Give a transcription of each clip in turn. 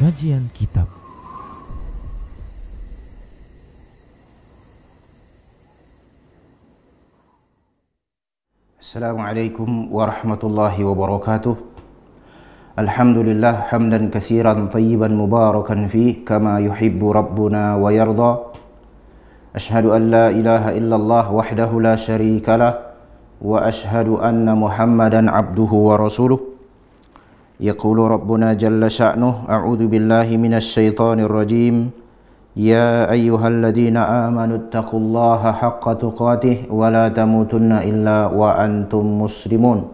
Kajian Kitab. Assalamualaikum warahmatullahi wabarakatuh. Alhamdulillah hamdan katsiran tayyiban mubarakan fih kama yuhibbu rabbuna wa yarda. Ashhadu an la ilaha illallah wahdahu la syarika lah wa ashhadu anna Muhammadan abduhu wa rasuluh. Yaqulu rabbuna jalla sya'nuh, a'udzu billahi minasy syaithanir rajim. Ya ayyuhalladzina amanu taqullaha haqqa tuqatih wa la tamutunna illa wa antum muslimun.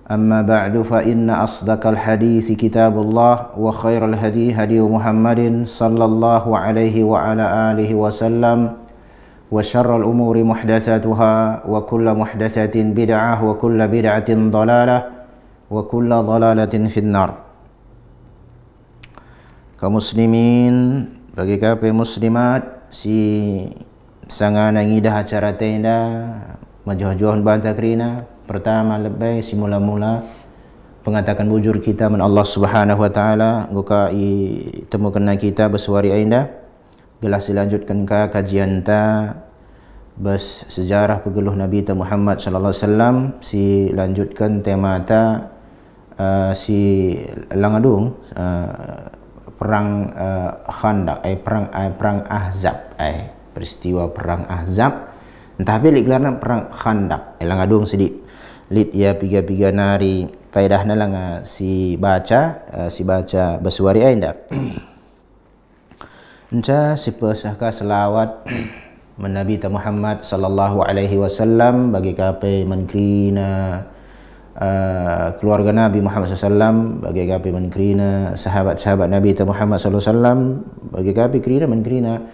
Amma ba'du fa inna asdaqal hadithi kitabullah wa khairal hadi hadi Muhammadin sallallahu alaihi wa ala alihi wasallam wa syarral umuri muhdatsatuha wa kullu muhdatsatin bid'ah wa kullu bid'atin dhalalah wa kullu dhalalatin finnar. Kaum muslimin bagi kape muslimat si sangana ngidah acara tenda majuh-juhun banta krina. Pertama lebih si mula-mula pengatakan bujur kita men Allah Subhanahu wa taala nguka temukan kita bersuari ainda gelas dilanjutkan ke kajian ta bas sejarah pegeluh Nabi ta Muhammad sallallahu alaihi wasallam si lanjutkan tema ta si langadung perang Khandaq perang Ahzab peristiwa perang Ahzab entah pilih gelarna perang Khandaq langadung sedih lid ya piga-piga nari faedahna lang si baca bersuari ainda enca si pesahka selawat Nabi Muhammad sallallahu alaihi wasallam bagi kape menkrina keluarga Nabi Muhammad sallallahu bagi kape menkrina sahabat-sahabat Nabi Muhammad sallallahu bagi kape krina menkrina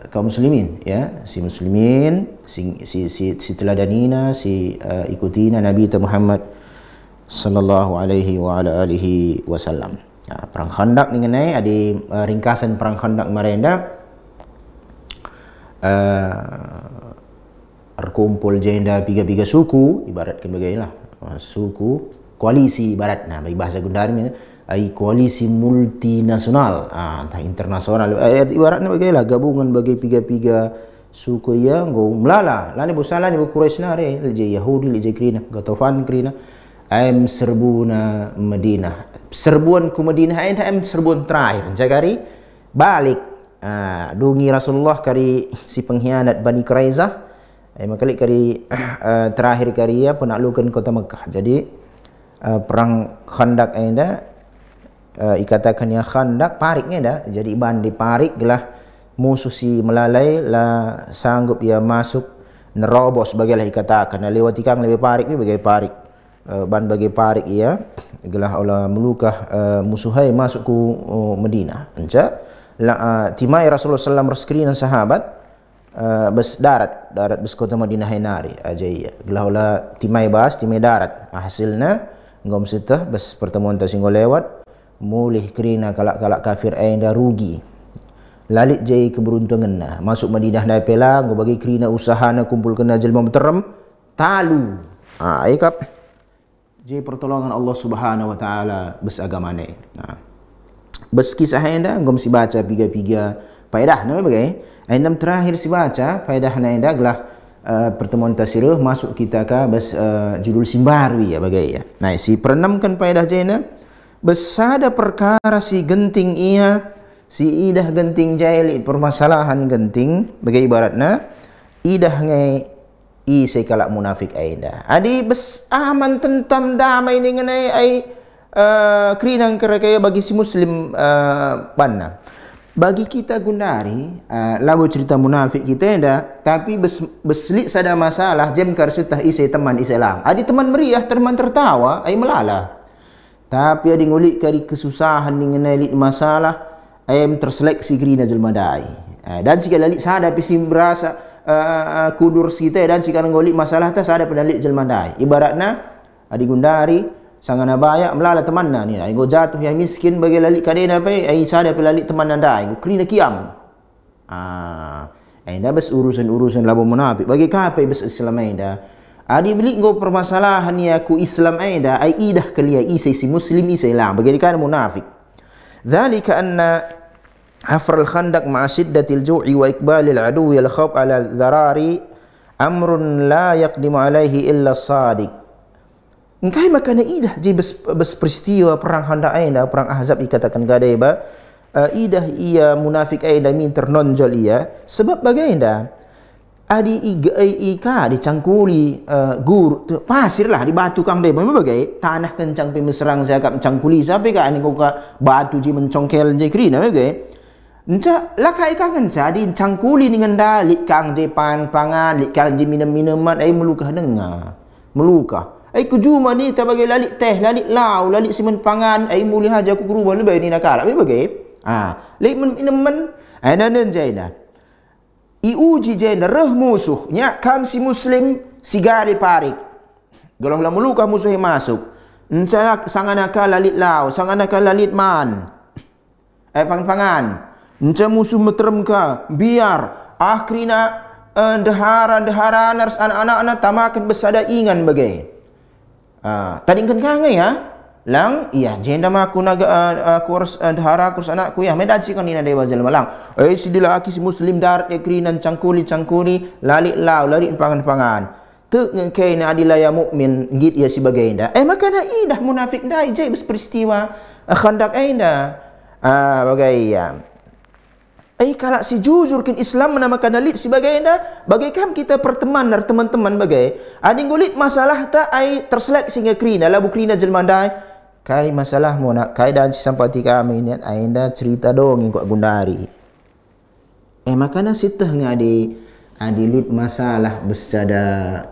kaum muslimin ya si muslimin si teladanina si ikutina Nabi Muhammad sallallahu alaihi wa ala alihi wasallam. Perang Khandaq ni ngenai ada ringkasan perang Khandaq marenda berkumpul jenda piga-piga suku ibaratkan beginilah suku koalisi ibarat bagi bahasa Gundari ni koalisi multinasional entah internasional ibaratnya bagaimana gabungan bagi piga-piga suku yang go melala lani busala ni Quraisy nare je Yahudi je krina Gatofan krina am serbuna Madinah serbuan ku Madinah am serbuan terakhir cakari balik dungi Rasulullah kari si pengkhianat Bani Quraizah makali kari terakhir kari ya penaklukan kota Mekah. Jadi perang Khandaq anda ikatakan yang Khandaq pariknya dah jadi ban diparik gelah musuh si melalai lah sanggup ia masuk nerobos bagilah ikatakan lewati kang lebih parik ni bagai parik ban bagi parik ia gelah Allah melukah musuhai masuk ku Madinah enca timai Rasulullah sallallahu alaihi wasallam sahabat bes darat bes kota Madinah henari aja gelah Allah timai darat hasilnya ngom setah bes pertemuan tasinggo lewat mulih kerina kalak-kalak kafir anda rugi lalit jai keberuntungan masuk Madinah dah pela ngo bagi kerina usahana kumpul kena jelma berterem talu ikap jai pertolongan Allah Subhanahu wa taala bes agamane bes kisah anda ngom si baca piga-piga faedah nama bagai endam terakhir si baca faedah anda gelah pertemuan tasirah masuk kita ka bes judul simbarwi ya bagai ya nah si perenamkan faedah jaina besada perkara si genting ia si idah genting jahili permasalahan genting bagi ibaratna idah ngai se kalak munafik aida adi bes aman tentam damai dengan ai krinang kaya bagi si muslim panna bagi kita Gundari labu cerita munafik kita dah tapi beslik sada masalah jem kar setah ise teman Islam adi teman meriah teman tertawa ai melala tapi ada ngulik kari kesusahan mengenai lit masalah ayam terseleksi kerina jelma dai dan jika lit sada pisim berasa kudur kita dan jika ngulik masalah ta sada pedalit jelma dai ibaratna adi Gundari sangana baya melala temanna ni ai go jatuh yang miskin bagi lalit kadena pe ai sada pelalit temanna dai kerina kiam ai dah bes urusan-urusan labu munafik bagi kape bes Islam dah Adi beli go permasalahan ya ku Islam aida ai idah kelia isai si muslim isai lang bagaikan munafik. Dzalika anna hafr al-khandaq ma'a shiddatil ju'i wa iqbalil aduwi al-khawf ala dharari amrun la yaqdimu alaihi illa as-sadiq. Engkai makana idah je bes peristiwa perang Khandaq aida perang Ahzab dikatakan gadai ba idah ia munafik aida min ternonjol ia sebab bagainda adi ika dicangkuli gur pasir lah di batu kang deh bagai tanah kencang pe meserang saya kat mencangkuli sampai ka ani ka batu ji mencongkel je krina bagai enca lakai kang enca di cangkuli dengan dalik kang je pangan lik kang je minum-minuman ai melukah dengar melukah ai kujuma ni ta bagai lalik teh lalik lau lalik simen pangan ai muli haja ku rumah ni bagai ni nakala bagai lik minuman ai nanen jaina iuji jenda reh musuh nya kam si muslim si gari parik galah la melukah musuh masuk encana sangana ka lalit lau sangana ka lalit man pangan enca musuh meterem ka biar akhirina dehara nars anak-anak tamakan besada ingan bagai tadi kan kangen ya lang iya jenda maku naga kurs dahara kurs anakku ya medaci kan ina dewa jalan malang si dilaki si muslim dar ekrinan cangkuli lalik lau lalik pangan tu ngekei na adilaya mukmin git ya si bagainda makana idah munafik dai je bes peristiwa Khandaq aida bagai ya kalau si jujur kin Islam menamakan dalit si bagainda bagaikan kita perteman dar teman-teman bagai ading gulit masalah ta ai terselek sehingga krina labu krina jelmandai kai masalah mo nak kai dan si sampati kami ni ainda cerita dong kok gundari makana sitah ngadi adilit masalah besada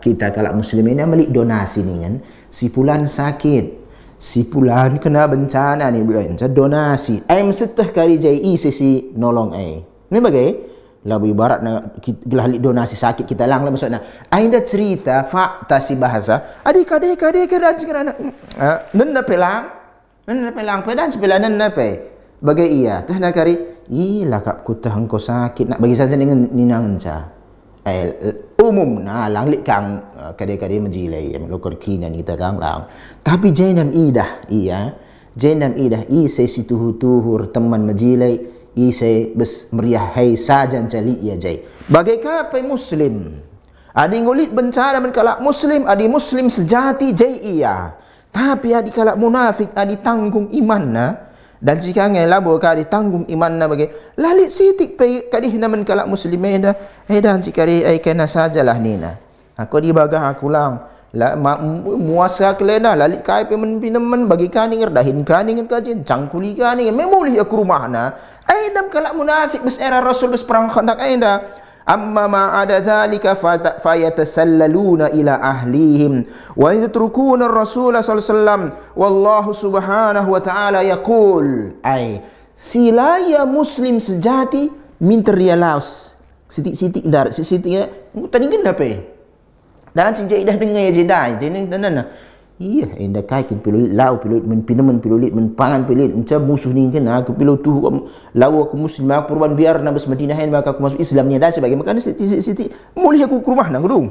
kita kalak muslimin amlik donasi ni kan si pulan sakit si pulan kena bencana ni bencana donasi ai mesitah kari jai sisi nolong ni bagai labu ibarat na gelah donasi sakit kita lang lah maksudna ainda cerita fakta si bahasa adik kada sekarang nenna pelang pedan sebelah nenna pe bagai iya tah nakari ilah kak kutah engkau sakit nak bagi saja dengan ninang enca umum na lang lik kang kada menjilai lokor kinan kita kang lang tapi jenam idah ise situhur teman menjilai ise bes meriah hai sajan cali ia jai bagai kapai muslim adi ngulit bencana men kalak muslim adi muslim sejati jai ia tapi adi kalak munafik adi tanggung imanna dan jika ngelabo ka adi tanggung imanna bagai lalit sitik pe kadih men kalak muslim dan jika ai kena sajalah nina aku di bagah aku lang la muasa kelena lalik kai pe men pinaman bagi kaning dahin kaning kajin cangkuli kaning memuli aku rumahna aidam kalak munafik bes era rasul bes perang Khandaq aida amma ma ada dzalika fayatasallaluna ila ahlihim wa yatrukuna ar-rasul sallallahu alaihi wasallam wallahu subhanahu wa ta'ala yaqul silaya muslim sejati minta rialaus sitik-sitik dar sitik tadi kena pe dan si dah dengar je dah jadi tenan iya inda kaikin pilu lau pilu men pinaman pilu lit men pangan pilu enca musuh ni kan aku pilu tu lau aku muslim aku perban biar nabas Madinah maka aku masuk Islamnya dah sebagai makana siti mulih aku ke rumah nang gedung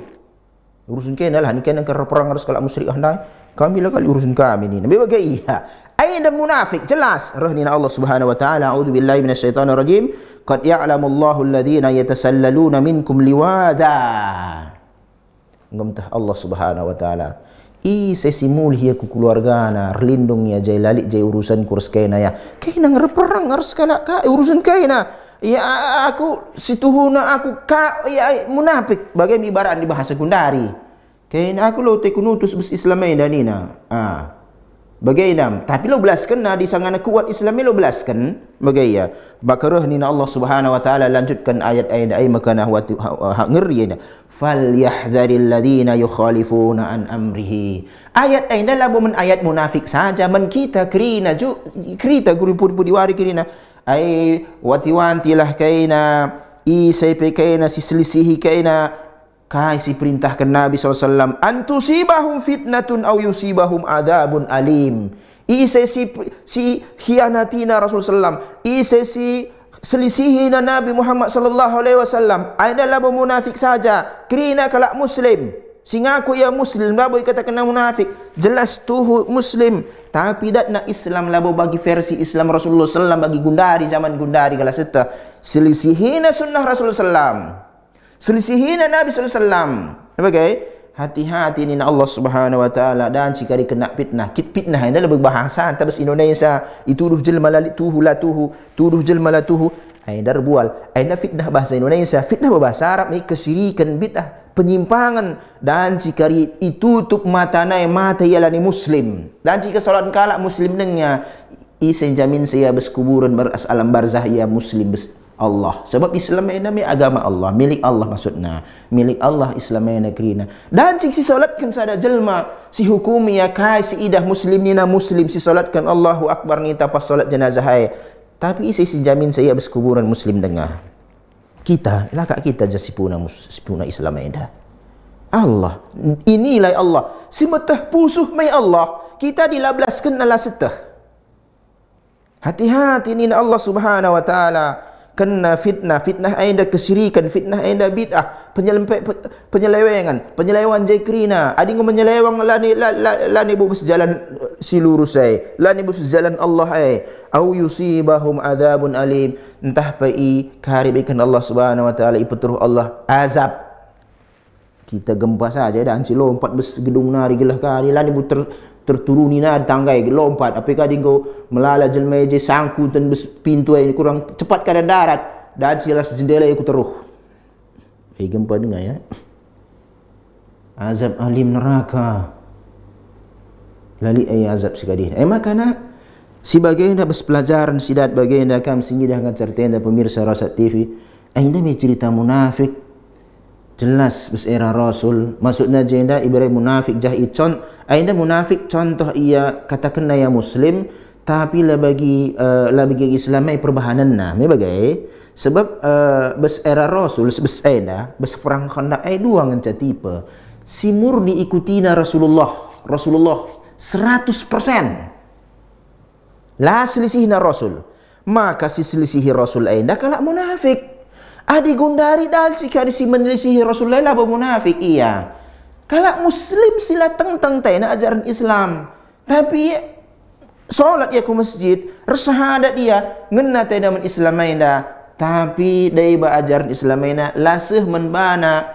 urusan kena lah ni kena perang harus kalau musyrik handai kami lah kali urusan kami ni nabi bagai iya aida munafik jelas rahnina Allah Subhanahu wa taala a'udzubillahi minasyaitonir rajim qad ya'lamullahu alladhina yatasallaluna minkum liwada ngamtah Allah Subhanahu wa taala sesi mulih aku keluarga na relindung ya jai lalik jai urusan kurs kaina ya kaina ngerperang harus kala ka urusan kaina ya aku situhuna aku ka ya munafik bagai ibarat di bahasa Gundari kaina aku lo te kunutus bes Islamai danina bagainam tapi lo belaskan na di sangana kuat Islami lo belaskan bagai ya bakarah ni Allah Subhanahu wa taala lanjutkan ayat-ayat makana hak ngeri ya falyahdharil ladina yukhalifuna an amrihi ayat ayat dalam ayat munafik saja men kita kerina kerita guru pudi wari kerina ai watiwantilah kaina isai kaina si selisihi kaina kai si perintahkan Nabi SAW antusibahum fitnatun aw yusibahum adabun alim ise si khianatina Rasul SAW ise si selisihina Nabi Muhammad sallallahu alaihi wasallam adalah munafik saja kerana kalak muslim Si ngaku ia Muslim, labo kata kena munafik. Jelas tuh Muslim, tapi dat nak Islam labo bagi versi Islam Rasulullah sallam bagi gundari zaman gundari kala seta. Selisihina sunnah Rasulullah sallam. Selisihina Nabi sallam. Sebagai hati-hati ni Allah Subhanahu wa taala dan cikari kena fitnah. Fitnah ini lebih bahasa antabas Indonesia. Ituduh jelma la tuhu la tuhu, tuduh jelma la tuhu. Ai dar bual. Ai fitnah bahasa Indonesia. Fitnah bahasa Arab ni kesyirikan, bid'ah, penyimpangan, dan jika itu tutup mata nai mata ialah ni Muslim, dan jika solat kalak Muslim nengnya isen jamin saya beskuburan beras alam barzah ia Muslim bes Allah, sebab Islam ini agama Allah, milik Allah maksudnya, milik Allah Islam ini kerina. Dan jika si solatkan sada jelma si hukumi ya kai si idah Muslim nina Muslim si solatkan Allahu Akbar ni tapas solat jenazah hai, tapi isi si jamin saya beskuburan Muslim dengah. Kita, lakak kita jasi puna Islam eda. Allah, inilah Allah. Si metah pusuh mai Allah. Kita dilablaskan ala setah. Hati-hati ni Allah Subhanahu wa taala. Kena fitnah, fitnah enda kesyirikan, fitnah enda bid'ah, penyelewengan jakrina. Adi ngom menyelewang lani bu berjalan si lurus ai, lani bu berjalan Allah ai. Au yusibahum adzabun alim, entah pai karibikan Allah Subhanahu wa taala ipeturuh Allah azab. Kita gempa saja dan si lompat bes gedung nari gelah kali lani bu terturuni nari tanggai lompat. Apakah dingko melala jelma je sangku dan bes pintu ini kurang cepat keadaan darat dan silas jendela ikut teruh. Gempa dengar ya. Azab alim neraka. Lali azab sekali. Makana si bagaimana bes pelajaran sidat bagaimana kam singidah ngacar tenda pemirsa Rasat TV. Ainda me cerita munafik. Jelas bes era Rasul. Maksudnya jenda ibarat munafik jahi con. Ainda munafik contoh ia katakan ya Muslim, tapi lah bagi Islam ai perbahananna. Me bagai sebab bes era Rasul bes ainda bes perang Khandaq ai dua nganca tipe. Si murni ikutina Rasulullah 100%. La selisihna Rasul. Maka si selisihi Rasul ainda kalak munafik. Adi gundari dal jika si menelisihi Rasulullah lah munafik iya. Kalak Muslim sila tentang tena ajaran Islam, tapi solat ya ke masjid, reshahadat dia ngena tena men Islam ina, tapi dai ba ajaran Islam ina lasih menbana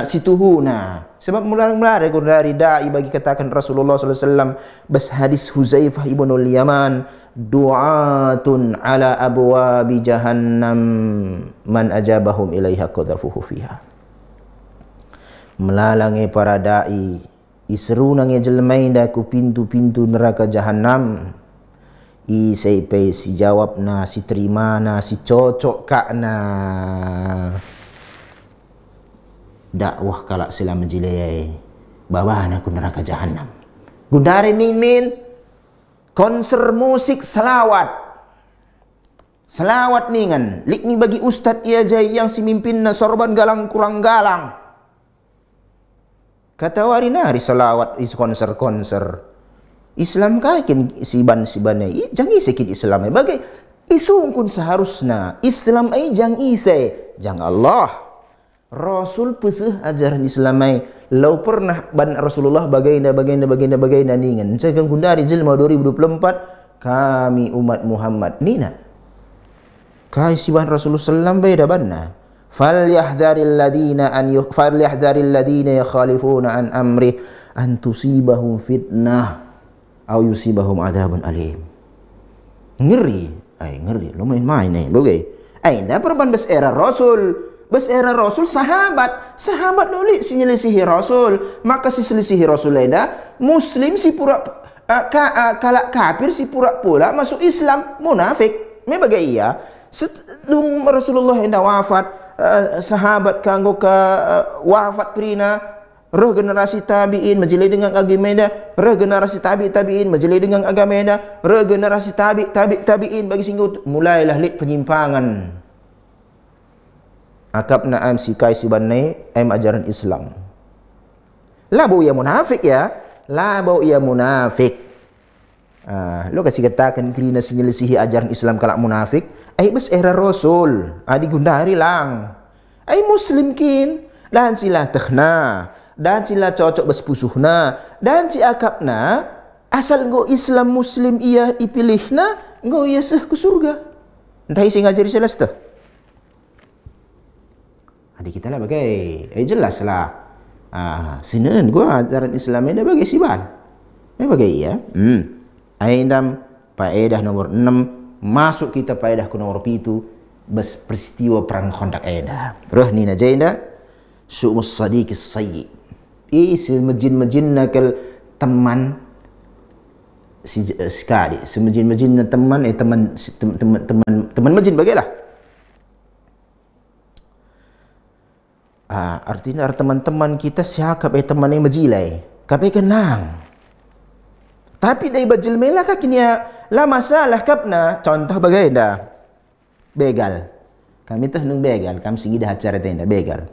situhuna. Sebab mular-mular gundari dai bagi katakan Rasulullah sallallahu alaihi wasallam bas hadis Huzaifah ibnul Yaman, du'atun ala abwabi jahannam man ajabahum ilaiha qadhafuhu fiha. Melalangi para dai isru nange jelmainda ku pintu-pintu neraka jahanam. Isai pe si jawabna, si terimana, si cocok kakna. Dakwah kalak sila menjilai babana ku neraka jahanam. Gundari min konser musik selawat. Selawat ningan. Lik ni bagi ustad ia jai yang si mimpin na sorban galang kurang galang. Kata wari nari selawat is konser-konser. Islam kaikin siban ai jang ise kid Islam ai bagai isungkun seharusnya Islam ai jang ise jang Allah. Rasul peseh ajaran Islam ai lau pernah ban Rasulullah bagaina ningan. Saya kan gundari jelma 2024 kami umat Muhammad nina. Kai siban Rasulullah sallam beda banna. Falyahdharil ladina yakhalifuna an amri an tusibahum fitnah aw yusibahum adzabun alim. Ngeri, ngeri lumayan main bagai. Nda perban bes era Rasul. Bes era Rasul sahabat nulik si nyelisihi Rasul, maka si selisihi Rasul eda Muslim si pura kalak kafir si pura pula masuk Islam munafik. Me bagai iya setelum Rasulullah enda wafat sahabat kanggo ka wafat krina roh generasi tabiin majeli dengan agama roh generasi tabiin majeli dengan agama roh generasi tabiin bagi singgut mulailah lik penyimpangan. Akab na am si kai si banai am ajaran Islam. Labo ia munafik ya. Labo ia munafik. Lo kasih katakan kerana senyelisihi ajaran Islam kalak munafik. Bes era Rasul. Di gundari lang. Muslim kin. Dan sila takhna. dan cila cocok bespusuhna, dan ci akapna asal ngo Islam Muslim ia ipilihna, ngo ia seh ke surga. Entah isi ngajari selesta. Adik kita lah bagai, jelas lah. Sinan gua ajaran Islam ini bagai siban. Bagai ya. Aindam faedah nomor 6, masuk kita faedah ke nomor 7, bes peristiwa perang Khandaq eda. Roh ni na jainda su'mus sadiqis sayyi. Semejin-mejin nakal teman sekali, semejin-mejin teman teman mejin bagailah. Artinya teman-teman kita siapa teman yang majilai, kape kenang. Tapi dari bajil melah kakinya lah masalah kapna, contoh bagai dah begal. Kami tuh nung begal, kami sigi dah acara tenda begal.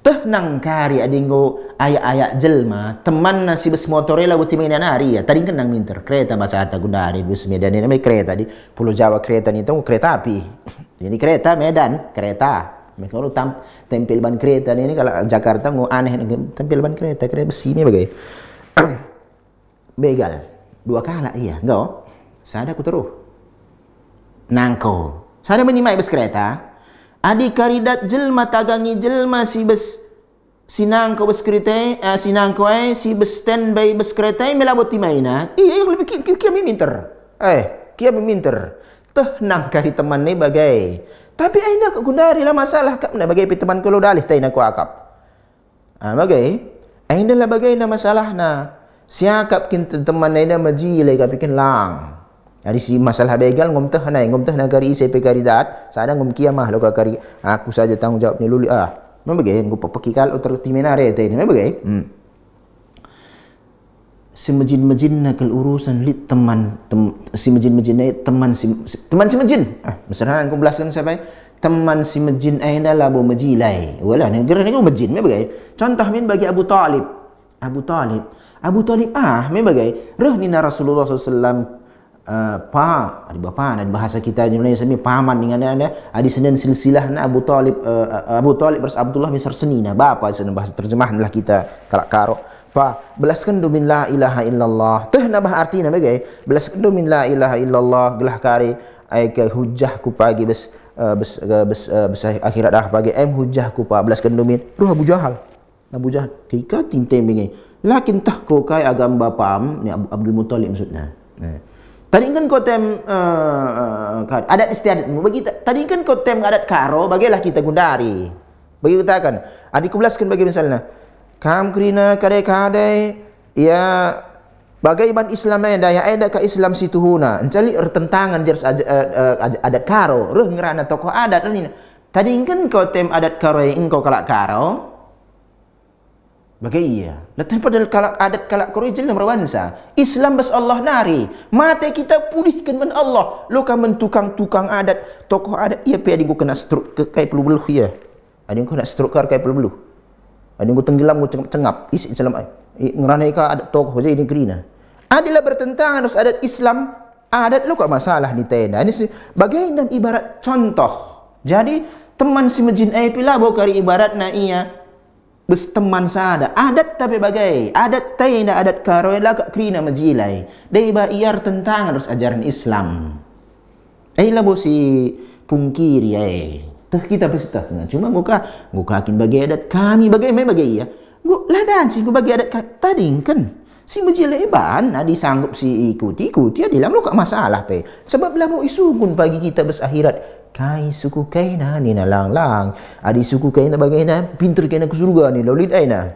Tuh nang kari adinggo ayak-ayak jelma, teman nasi bes motorela buti mainan hari ya. Tadi kan nang minter kereta bahasa Hatta Gundari bus Medan ini namanya kereta di Pulau Jawa kereta ini tuh kereta api. Ini kereta Medan kereta. Mereka lu tempel ban kereta ini kalau Jakarta mau aneh tempel ban kereta besi ini bagai. Begal 2 kala iya, enggak? Sada ku teruh. Nangko. Sada menyimai bes kereta. Adi karidat jelma tagangi jelma si bes sinangko bes kereta, sinangko si bes standby bes kereta melabot timaina. Iya yang lebih kia minter. Kia minter. Teh nang kari teman ni bagai. Tapi aina ke Gundari lah masalah kapna bagai pi teman ko lo dalih tay na ko akap. Bagai. Aina lah bagai na masalah na. Siakap kin teman na majilai kapikin lang. Jadi si masalah begal ngomtah na kari isi pe karidat, sada ngom kiamah lo kari aku saja tanggung jawabnya luli Membagai nggo papakikal otor timenare teh ini membagai. Semejin-mejin nakal urusan lit teman si mejin-mejin teman si mejin. Misalnya aku belaskan siapa? Teman si mejin aina labo majilai. Wala negara ni ko mejin membagai. Contoh min bagi Abu Talib membagai roh ni Rasulullah SAW ada bapa ada bahasa kita di Malaysia ni paman dengan ada senen silsilah na Abu Talib bersama Abdullah bin Sarsenina bapa senen bahasa terjemahan lah kita kalak karo belaskan do min la ilaha illallah teh na bah arti na bagai belaskan do min la ilaha illallah gelah kari ai ke hujah ku pagi bes akhirat dah pagi hujah ku pa belaskan do min roh Abu Jahal kika tinte bingi lakin tah ko kai agam bapam ni Abdul Muttalib maksudnya. Tadi kan kau tem adat istiadat bagi tadi kan kau tem adat karo bagilah kita Gundari. Bagi kita kan adik belaskan bagi misalnya kam krina kadai ya bagai ban Islam daya ada ka Islam situhuna encali tentangan jelas adat karo reuh ngerana tokoh adat ni. Tadi kan kau tem adat karo engkau kalak karo bagai iya. Datang pada adat kalak korejel merawansa. Islam bas Allah nari. Mate kita pulihkan men Allah. Lo kan mentukang-tukang adat, tokoh adat. Iya pe ading ko kena stroke kai pelu beluh ya. Ading ko kena stroke kai pelu beluh. Ading ko tenggelam ko cengap. Isi salam ai. Ngeranai ka adat tokoh je ini kerina. Adalah bertentangan harus adat Islam. Adat lo kok masalah ni tenda. Ini bagai ibarat contoh. Jadi teman si mejin ai pila bo kari ibarat na iya bes teman sada adat tapi bagai adat tayna adat karoela ka krina majilai dai ba iar tentang harus ajaran Islam labo si pungkiri tuh kita pesta cuma muka akin bagi adat kami bagai ya gua ladan sih gua bagi adat tadi kan si majilai ban adi sanggup si ikuti dia bilang lu kak masalah pe sebab labo isu pun bagi kita bes akhirat kai suku kaina ni na lang adi suku kaina bagaina pinter kaina ke surga ni lolid aina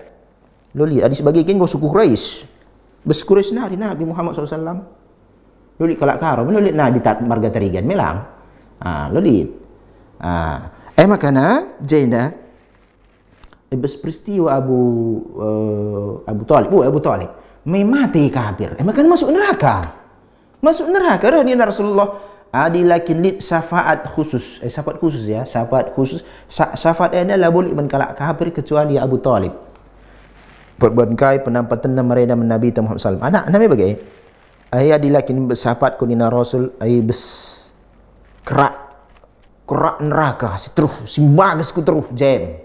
lolid adi sebagai kain go suku Quraisy bes Quraisy na Nabi Muhammad SAW lolid kalak karo lolid Nabi tat marga tarigan melang lolid makana jenda bes peristiwa Abu Talib memati kafir makana masuk neraka dah ni Rasulullah lakin lit syafaat khusus syafaat khusus syafaat adalah boleh menkalak kafir kecuali Abu Talib perbangkai penampatan mereka Nabi Muhammad SAW anak Nabi bagai ayah dilakin bersyafaat kunina Rasul ayah bes kerak neraka si bagus ku terus jam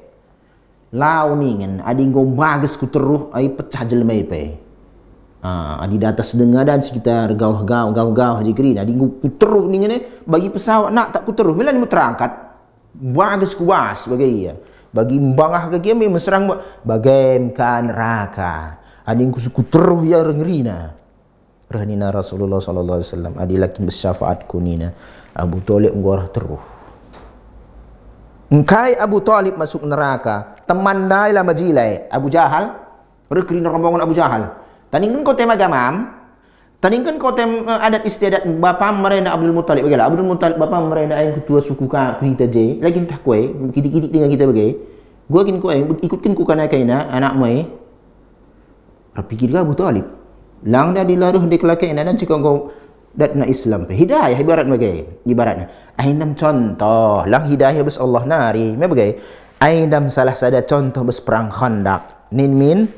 lau ningen adi go bagus ku teruh ai pecah jelmai pe. Adi di atas dengar dan sekitar gauh jikri adi go ku teruh ningen bagi pesawat nak tak ku teruh bila ni terangkat bagus ku was bagai ya. Bagi mbangah ke game mesrang bagai kan neraka. Adi ku teruh ya rengrina. Rahnina Rasulullah sallallahu alaihi wasallam adi lakin bersyafaat kunina Abu Thalib ngorah teruh. Engkai Abu Thalib masuk neraka, teman dai lah majilai Abu Jahal, rekrina rombongan Abu Jahal. Taningkan kau tem agamam, taningkan kau tem adat istiadat bapa mereka Abdul Muttalib bagaimana? Abdul Muttalib bapa mereka yang ketua suku kita je, lagi entah kue, kidik-kidik dengan kita bagai. Gua kin kue, ikutkan ku kana kaina anak mai. Berpikir ke Abu Thalib? Lang dah dilaruh di kelakaina dan cikau kau datna Islam pe hidayah ibarat bagai ibaratnya ainam contoh lang hidayah bes Allah nari me bagai ainam salah sada contoh bes perang Khandaq min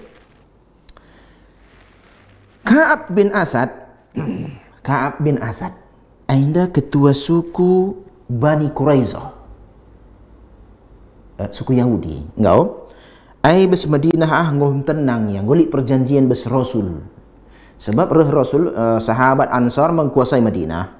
Ka'ab bin Asad Ka'ab bin Asad ainda ketua suku Bani Quraizah suku Yahudi engkau ai bes Madinah ngom tenang yang golik perjanjian bes Rasul. Sebab Rasul sahabat Ansar mengkuasai Madinah.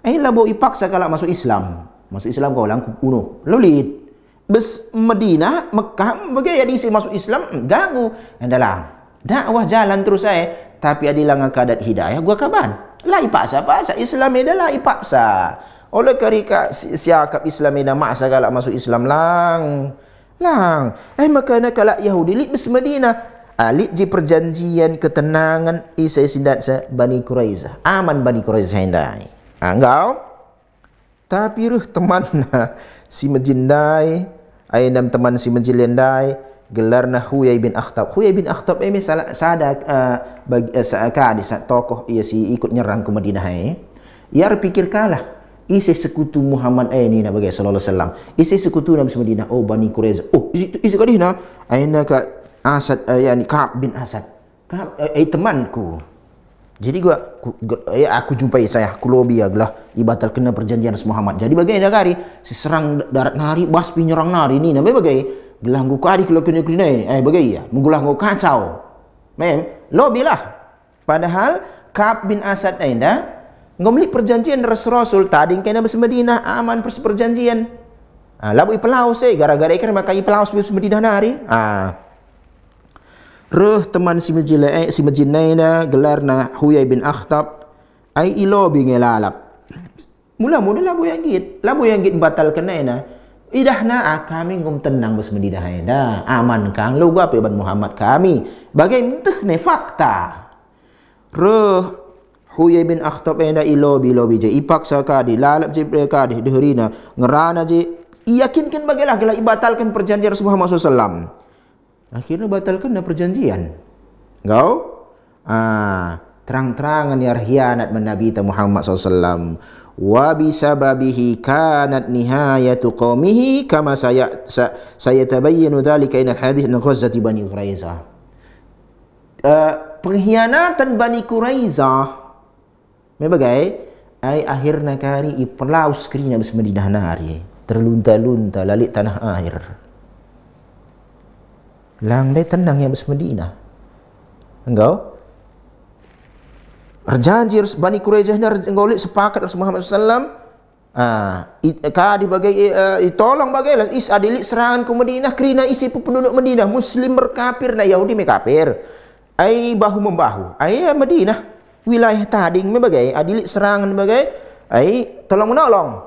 Labo ipaksa kalau masuk Islam. Masuk Islam kau lang kuno. Lulit. Bes Madinah, Mekah bagai adi masuk Islam ganggu. Adalah dakwah jalan terus saya. Tapi adilah ngakadat hidayah gua kaban. Lah ipaksa Islam adalah ipaksa. Oleh karika siakap Islam dah maksa kalau masuk Islam lang. Makanya kalau Yahudi lit bes Madinah. Alit ji perjanjian ketenangan isai sindat sa Bani Quraizah. Aman Bani Quraizah hindai. Engkau. Tapi ruh teman si Majindai, ainam teman si Majilendai, gelarna Huyai bin Akhtab. Huyai bin Akhtab ini sada tokoh ia si ikut nyerang ke Madinah ia pikir kalah. Isi sekutu Muhammad ini nak bagi sallallahu alaihi wasallam. Isi sekutu Nabi Madinah. Oh Bani Quraizah. Oh isi kadihna aina ka Asad yani Ka'ab bin Asad. Ka'ab temanku. Jadi aku jumpai saya kulobi aglah ibatal kena perjanjian Muhammad. Jadi bagaimana kari serang darat nari baspi nyerang nari ni nabe bagai gelah go kari kalau kena ini bagai ya menggulah go kacau. Lobi lah. Padahal Ka'ab bin Asad ainda ngomli perjanjian Rasul tadi kena bes Madinah aman perjanjian. Labui pelaus gara-gara ikan makai pelaus bes Madinah nari. Ruh teman si Majinai gelarna Huyai bin Akhtab ai ilobi ngelalap. Mula-mula labu yang git batal kena idahna kami ngom tenang bes Madinah dah aman kang lu apa ban Muhammad kami bagai menteh ne fakta. Ruh Huyai bin Akhtab ilobi je ipaksa kadi lalap je kadi deherina ngerana je yakinkan bagailah gelah ibatalkan perjanjian Rasulullah Muhammad SAW. Akhirnya batalkan perjanjian. Engkau? Terang-terangan ya khianat Nabi Muhammad SAW. Wa bisababihi kanat nihayatu qaumihi kama saya tabayyanu dzalika inal hadith an ghazati Bani Quraizah. Pengkhianatan Bani Quraizah mebagai ai akhirna kari ipelaus krina bes Madinah nari terlunta-lunta lalik tanah air. Lang dai tenang ya bes Madinah. Engkau berjanji Bani Quraizah engkau lihat sepakat Rasulullah Muhammad SAW. Kadi bagai tolong bagailah is adilik serangan ke Madinah kerana isi penduduk Madinah Muslim berkafir na Yahudi mekafir. Ai bahu membahu. Ai Madinah wilayah tading mebagai adilik serangan bagai ai tolong menolong.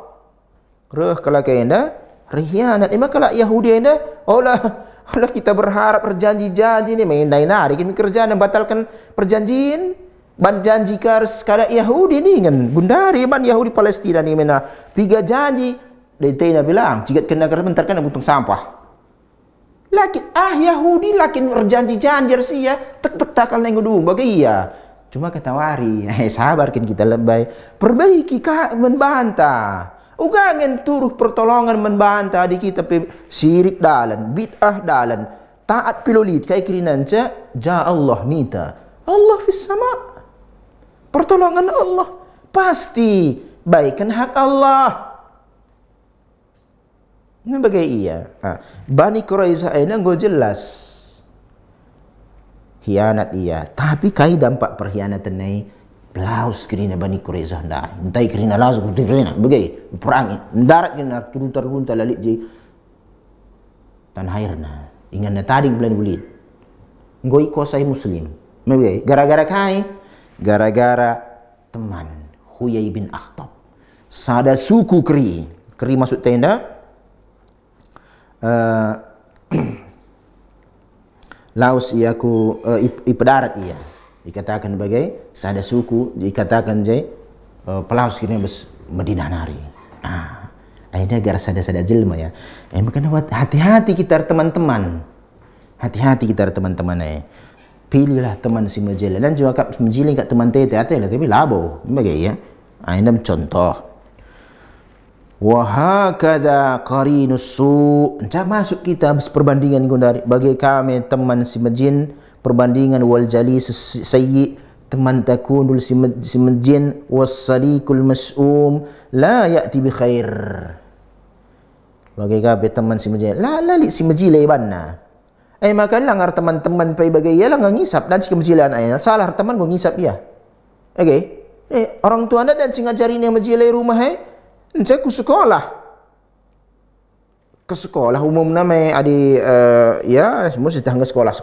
Reh kalau kena rihianat ima kalau Yahudi anda olah kita berharap perjanji-janji ni main nari kan kerjaan yang batalkan perjanjian ban janji kars kada Yahudi ni kan bundari ban Yahudi Palestina ni mena piga janji detena bilang jika kena bentar kena butung sampah laki Yahudi lakin berjanji-janji sia tek takal neng gedung bagai iya cuma ketawari sabar kan kita lebay perbaiki kah membantah. Ugangan turuh pertolongan membantah di kita syirik dalan, bid'ah dalan, taat pilolit kai kirinanca ja Allah nita. Allah fis sama. Pertolongan Allah pasti baikkan hak Allah. Nga bagai iya. Bani Quraizah ini nggo jelas hianat iya. Tapi kai dampak perhianatan nai laos kerina Bani Quraizah dah. Entai kerina laos kerina bagai perangi. Darat kerina turun lalit je tanah airna. Ingat na tadi bulan bulit. Nggo ikosai muslim. Bagai gara-gara kai, gara-gara teman Huyai bin Akhtab. Sada suku keri masuk tenda. Laos iaku ipedarat ia dikatakan bagai sada suku dikatakan je pelaus kini bes Madinah nari. Aida gara sada jelma ya. Makanya hati-hati kita teman-teman. Hati-hati kita teman-teman pilihlah teman si majele dan juga kak menjiling kat teman tete lah tapi labo bagai ya. Aida contoh. Wahakada qarinus su. Encah masuk kita perbandingan dari bagi kami teman si majin perbandingan wal jalis sayyi teman takunul si majin was sadiqul mas'um la ya'ti bi khair. Bagi kami teman si majin la li si majile banna. Maka langar teman-teman pai bagi ya lang ngisap dan si majilan ay salah teman go ngisap ya. Okay? Orang tua anda dan si ngajarin yang majile rumah saya ke sekolah umum nama adi ya mesti tangga sekolah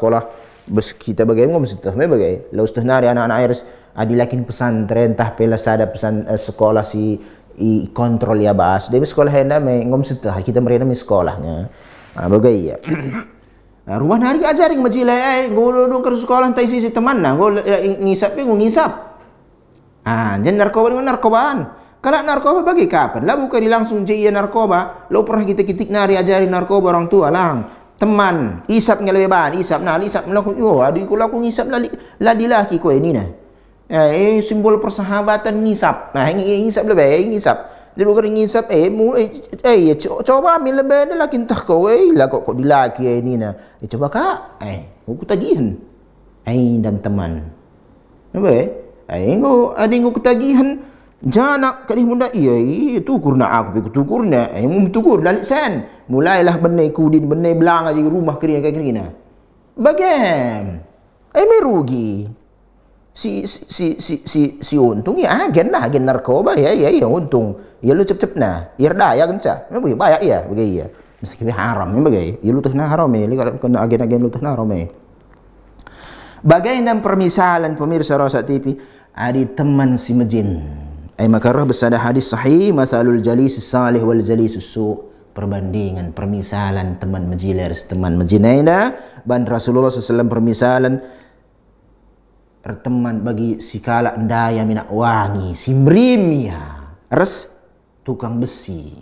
bes kita bagaimana mesti tahu bagai lalu sudah nari anak-anak air adi lakin pesantren tah pela sada pesan sekolah si kontrol ya bahas dari sekolah hendak ngom setah kita mereka sekolahnya bagai ya rumah nari ajarin majilai ngulung ke sekolah tai sisi teman nah ngisap ngisap jadi narkobaan kalau narkoba bagi kapan? Lah bukan langsung jaya narkoba. Lo pernah kita kitik nari ajarin narkoba orang tua lang. Teman, isap ngeleban, isap melaku. Yo, adik ko laku ngisap ladi laki ko ini nah. Simbol persahabatan ngisap. Nah, ngisap lebih, ngisap. Jadi bukan ngisap coba ambil lebih dah laki entah kau lah kok dilaki ini nah. Coba kak, aku tagihan. Dan teman. Apa? Adik ko ketagihan. Janak kadih munda tukur nak aku tukur nak tukur lalik sen mulailah benai kudin benai belang aja rumah kering bagam merugi si untung ya agen narkoba ya untung ya lu cep nah ya daya kenca bagi banyak ya bagi ya mesti haram bagi ya lu tuh haram kalau kena agen lu tuh haram bagai dan permisalan pemirsa Rosa TV adi teman si majin. Maka bersada hadis sahih masalul jalis salih wal jalis su perbandingan permisalan teman majiler teman majinaina ban Rasulullah SAW permisalan teman bagi si kala ndaya minak wangi si mrimia res tukang besi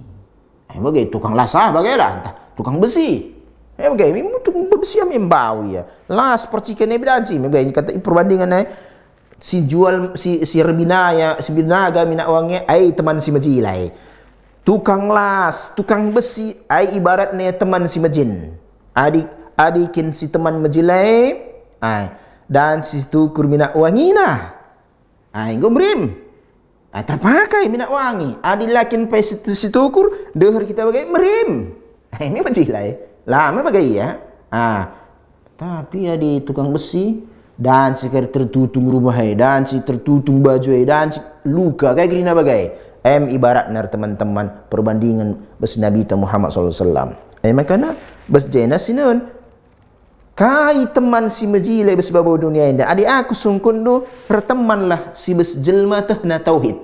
bagai tukang lasah bagailah tukang besi bagai tukang besi yang bau ya las percikan ebidansi bagai kata perbandingan si jual si rebinaya si binaga minak wangi teman si majilai tukang las tukang besi ibaratnya teman si majin adikin si teman majilai dan si tukur minak wangi nah gomrim terpakai minak wangi lakin pe si tukur dehar kita bagai merim ini majilai lama bagai ya tapi adi tukang besi dan si tertutung rumah dan si tertutung baju dan si luka kayak gini bagai ibarat nar teman-teman perbandingan bes Nabi Muhammad SAW makanya bes jena sinun kai teman si majile bes babu dunia indah adik aku sungkun do pertemanlah si bes jelma tahna tauhid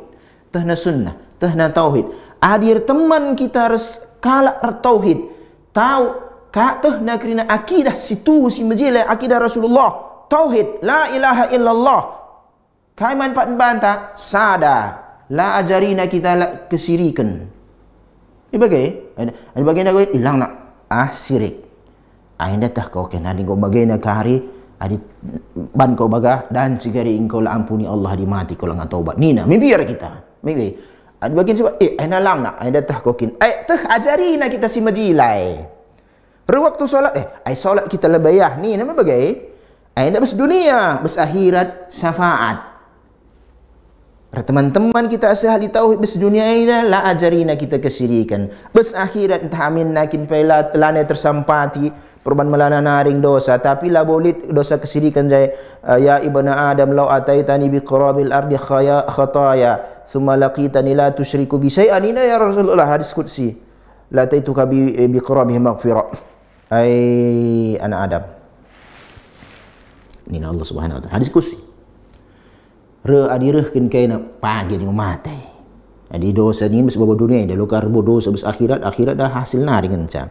tahna sunnah tahna tauhid adir teman kita harus kalak tauhid tahu kak tahna kerina akidah situ si majile akidah Rasulullah tauhid la ilaha illallah kai manfaat banta sada la ajarina kita la kesirikan bagai hilang nak sirik anda tak kau kena di kau bagai nak hari adi ban kau baga dan sigari engkau la ampuni Allah di mati kau lang taubat nina biar kita bagai adi bagian sebab anda lang nak anda tak kau kin teh ajarina kita si majilai waktu solat solat kita lebayah ni nama bagai tidak bes dunia, bes akhirat, syafaat. Teman-teman kita ahli tauhid bes dunia ini la ajarina kita kesyirikan. Bes akhirat entah amin nakin pela lana tersampati perban melana naring dosa tapi la boleh dosa kesyirikan jay ya ibnu adam law ataitani bi qurabil ardi khataya thumma laqitani la tusyriku bi syai'an ya Rasulullah hadis qudsi la taituka bi qurabihi maghfirah ai anak Adam ini Allah Subhanahu wa taala hadis qudsi re adirehkeun kaina pagi di matai adi dosa ni bes babo dunia dah lokar dosa bes akhirat dah hasil naring enca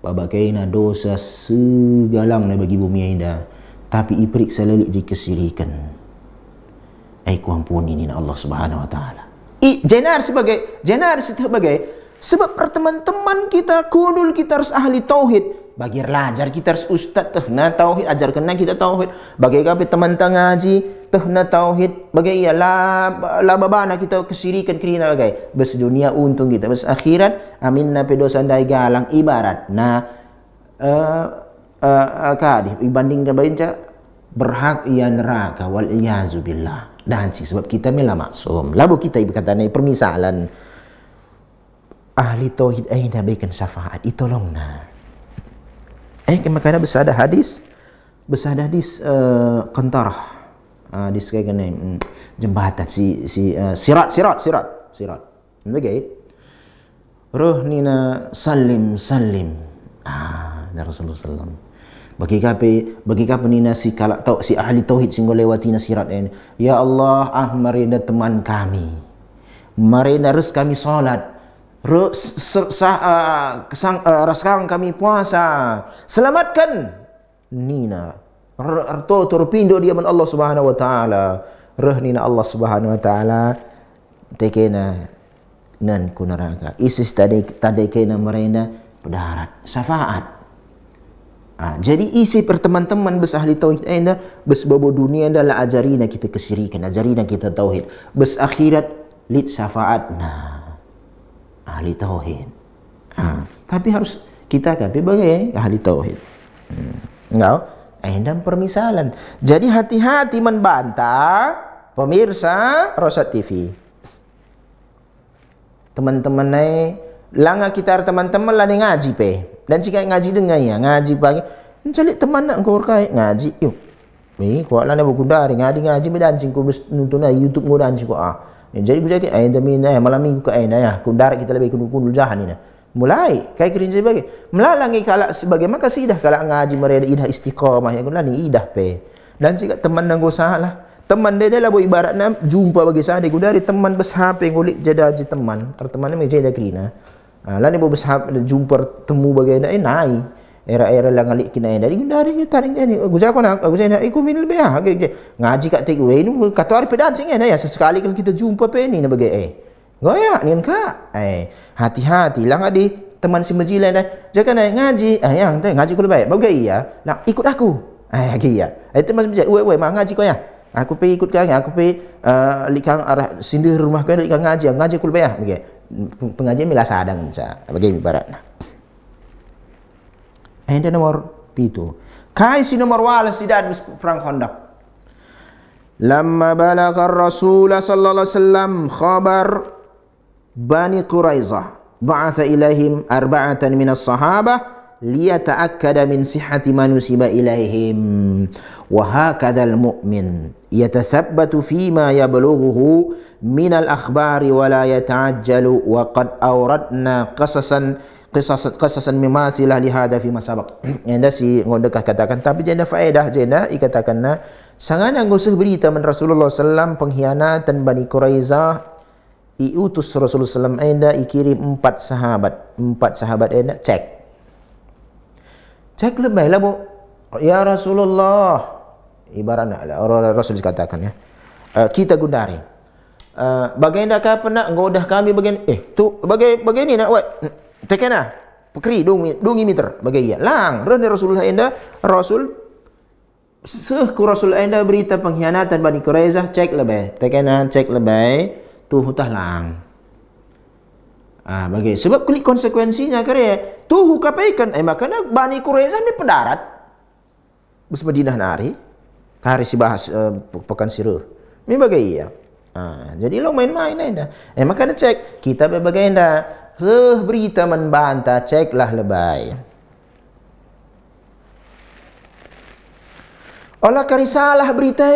babakaina dosa segalang bagi bumi indah tapi iperiksa lelik jika kesirikan ku ampuni ni Allah Subhanahu wa taala jenar sebagai sebab teman-teman kita kudul kita harus ahli tauhid bagi belajar kita harus ustaz tehna tauhid ajarkan kita tauhid bagi kape teman ngaji tehna tauhid bagi ialah babana kita kesirikan kerina bagai bes dunia untung kita bes akhirat amin na pedosa dai galang ibarat kadih dibandingkan bainca berhak ia neraka wal iyazu billah dan sebab kita mela maksum labu kita berkatane permisalan ahli tauhid aina baikan syafaat itolongna kemakana besada hadis Qantarah hadis kayak gini jembatan sirat bagai roh nina salim dari Rasulullah sallam bagi kape nina si ahli tauhid sing lewati sirat ini ya Allah marina teman kami marina res kami salat raskang kami puasa selamatkan nina terpindo dia man Allah Subhanahu wa taala nina Allah Subhanahu wa taala tekena nan ku neraka isis tadi kena merena pedarat syafaat jadi isi perteman-teman bes ahli tauhid anda bes babo dunia adalah ajarina kita kesirikan ajarina kita tauhid bes akhirat lid syafaat ahli tauhid. Tapi harus kita sebagai ahli tauhid. Enggak? Dan permisalan. Jadi hati-hati membantah pemirsa Rosat TV. Teman-teman langa kita teman-teman lah ngaji pe. Dan jika ngaji dengan ya ngaji pagi, mencari teman nak kau kai ngaji. Yuk. Kuat lah nak bergundari ngaji medancing ku nonton YouTube ku dancing ku jadi aku cakap malam minggu ke ya kundarat kita lebih kundul jahan ini mulai kayak kerja sebagai melalangi kalau sebagai maka sidah kalau ngaji mereka idah istiqamah ya guna ni idah pe dan jika teman nanggo salah teman dia lah ibaratnya jumpa bagi saya dari teman besar pe ngulik jadi teman teman ni jadi kerina lah ni besar jumpa temu bagi naik era-era lang alik kina dari gundari taring ni aku saya aku min lebih ngaji kat take away ni kata hari pedancing ya sesekali kalau kita jumpa pe ni bagi goyak ni ka hati-hati lang adi teman si majilan dah jangan ngaji yang ngaji ku lebih bagi ya nak ikut aku ya teman si majilan we ngaji kau ya aku pe ikut kau aku pe likang arah sindir rumah kau likang ngaji ku lebih ya bagi pengajian mila sadang bagi ibaratnya Enda nomor 7. Kai si nomor wala si dad perang Khandaq. Lamma balagha ar-Rasul sallallahu alaihi wasallam khabar Bani Quraizah ba'atha ilaihim arba'atan min as-sahabah liyata'akkada min sihhati ma nusiba ilaihim wa hakadha al-mu'min yatathabbatu fima yablughuhu min al-akhbari wa la yata'ajjalu wa qad awradna qasasan memasilah lihada fi masabaq. Anda si ngodekah katakan tapi jenda faedah jenda ikatakanna sangan anggusah berita man Rasulullah sallam pengkhianatan Bani Quraizah iutus Rasulullah sallam anda ikirim 4 sahabat anda cek lebih lah bu ya Rasulullah ibaratnya orang Rasul katakan ya kita gundari bagaimana pernah ngodah kami bagian tu begini nak buat tekena pekri dungi meter bagi ia lang rene Rasulullah enda Rasul enda berita pengkhianatan Bani Quraizah cek lebih tekena cek lebih tu hutah lang bagi sebab kulit konsekuensinya kare tu hukapaikan makanya Bani Quraizah ni pedarat bus Madinah nari kari si bahas pekan sirur ni bagi ia Jadi lo main-main dah. Makanya cek kita berbagai dah. Berita membantah, ceklah lebay. Olah karisalah berita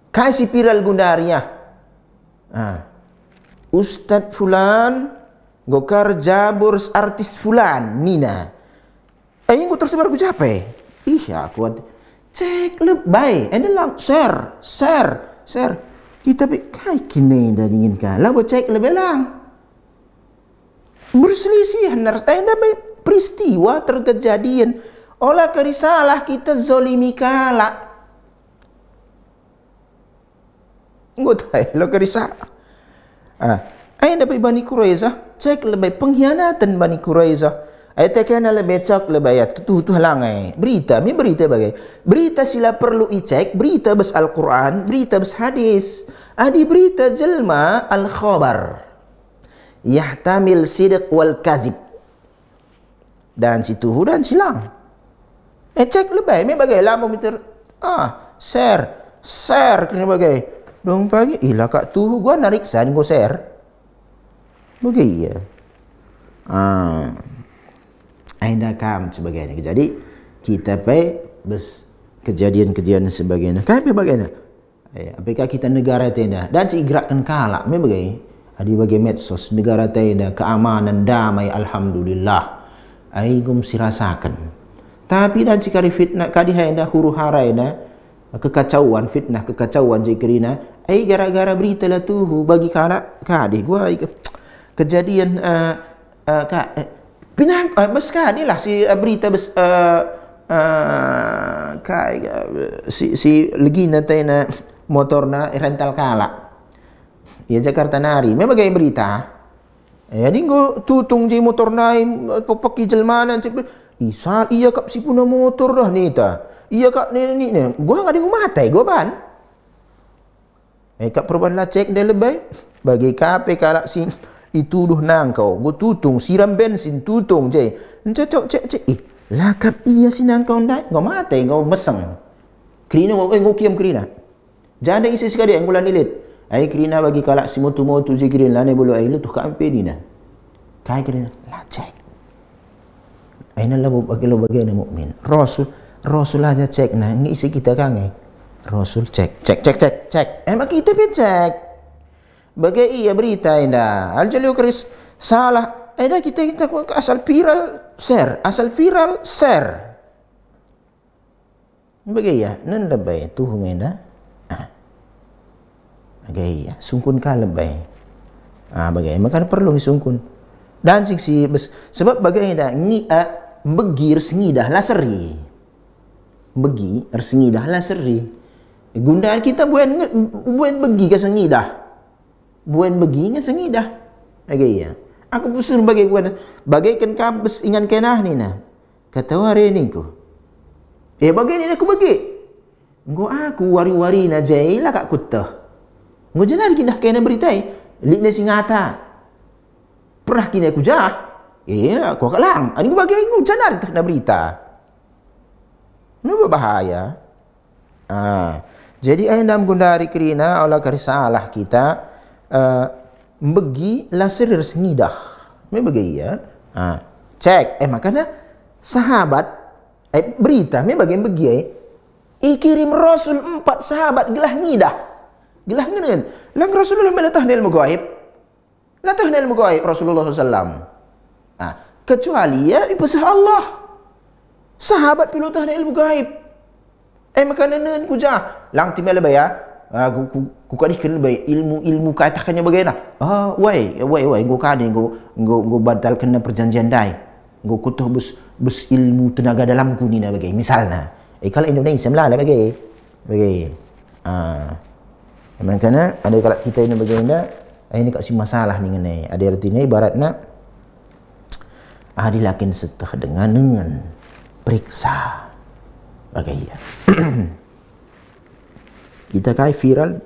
kasih viral gundaria. Ustadz Fulan gokar jabur artis Fulan Nina. Yang gue tersebar gue capek. Aku cek lebay. Ini lang share. Kita kai kini dah dingin kan. Lah gue cek lebay lang. Berselisih harus peristiwa terkejadian. Olah karisalah kita zolimi kala. Gue tahu lo karisalah. Dapat Bani Quraisyah cek lebay pengkhianatan Bani Quraisyah. Tekana lebih cek lebay tu halangai. Berita bagai. Berita sila perlu icek, berita bes Al-Quran, berita bes hadis. Adi berita jelma al-khabar. Yahtamil sidq wal kazib. Dan situ dan silang. Cek lebay, bagai lama meter. Share kena bagai. Dong pagi, kak tuh gua nariksa ni gua share. Bagai ya. Ainda kam sebagainya. Jadi kita bes kejadian sebagainya. Kayak bagaimana? Apakah kita negara tenda dan gerakan kalak bagai bagai medsos negara tenda keamanan damai alhamdulillah. Aigum sirasakan. Tapi dan cikari fitnah kadihaina huru haraina kekacauan jikrina gara-gara berita lah tuh bagi kalak kadih gua kejadian pinang bes kadi lah si berita bes si legina tena motorna rental kala ya Jakarta nari memang bagai berita di go tutung je motor naik pakai jelmanan isal iya kap si puna motor dah nita iya kak ni gua enggak ada matai gua ban kak perubahan lah cek dia lebay bagi KP kalak si itu duh nangkau gua tutung siram bensin tutung je cocok cek lakap iya si nangkau ndak gua matai gua meseng krina gua kiam krina janda isi sekali yang bulan lilit krina bagi kalak si motu je krina lane bulu lu tuh kampe dina kai krina lah cek aina lah bagi lo bagian mukmin Rasul aja cek ngisi kita kange Rasul cek emang kita cek bagai iya berita indah aljalio keris salah kita asal viral share bagai ya nan lebay tuh ngenda bagai ya sungkun ka lebay bagai makan perlu disungkun dan si sebab bagai indah begir sengidah lah seri begi sengidah lah seri gundaan kita buan begi ke sengidah buan begi ke sengidah bagai ya aku pusur bagai bagaikan kabes ingan kenah ni na kata wari ni ko bagai ni aku bagi aku wari-wari na jay lah kak kutah janar kinah kena beritai lik na singata pernah kini aku jah aku kalang ani ko bagay ko janar na berita bahaya. Jadi dalam gundari krina olah karisalah kita begi laser sengidah. Bagi ya. Cek makanya sahabat berita bagian begi ikirim Rasul 4 sahabat gelah ngidah. Gelah ngenen. Lang Rasulullah melatah nil mugaib. Latah nil mugaib Rasulullah sallallahu kecuali ya ibasah Allah. Sahabat pilotah ilmu gaib. Makanan ku jah. Lang timel lebay ku kadihkan lebay ilmu katakannya bagaimana? Wai go kade go batal kena perjanjian dai. Go kutuh bus ilmu tenaga dalamku ni na bagai. Misalnya, kalau Indonesia melala bagai. Makanya ada kalau kita ini bagaimana? Ini kasih masalah ni ngene. Ada artinya ibaratnya dilakin setah dengan periksa bagai kita kai viral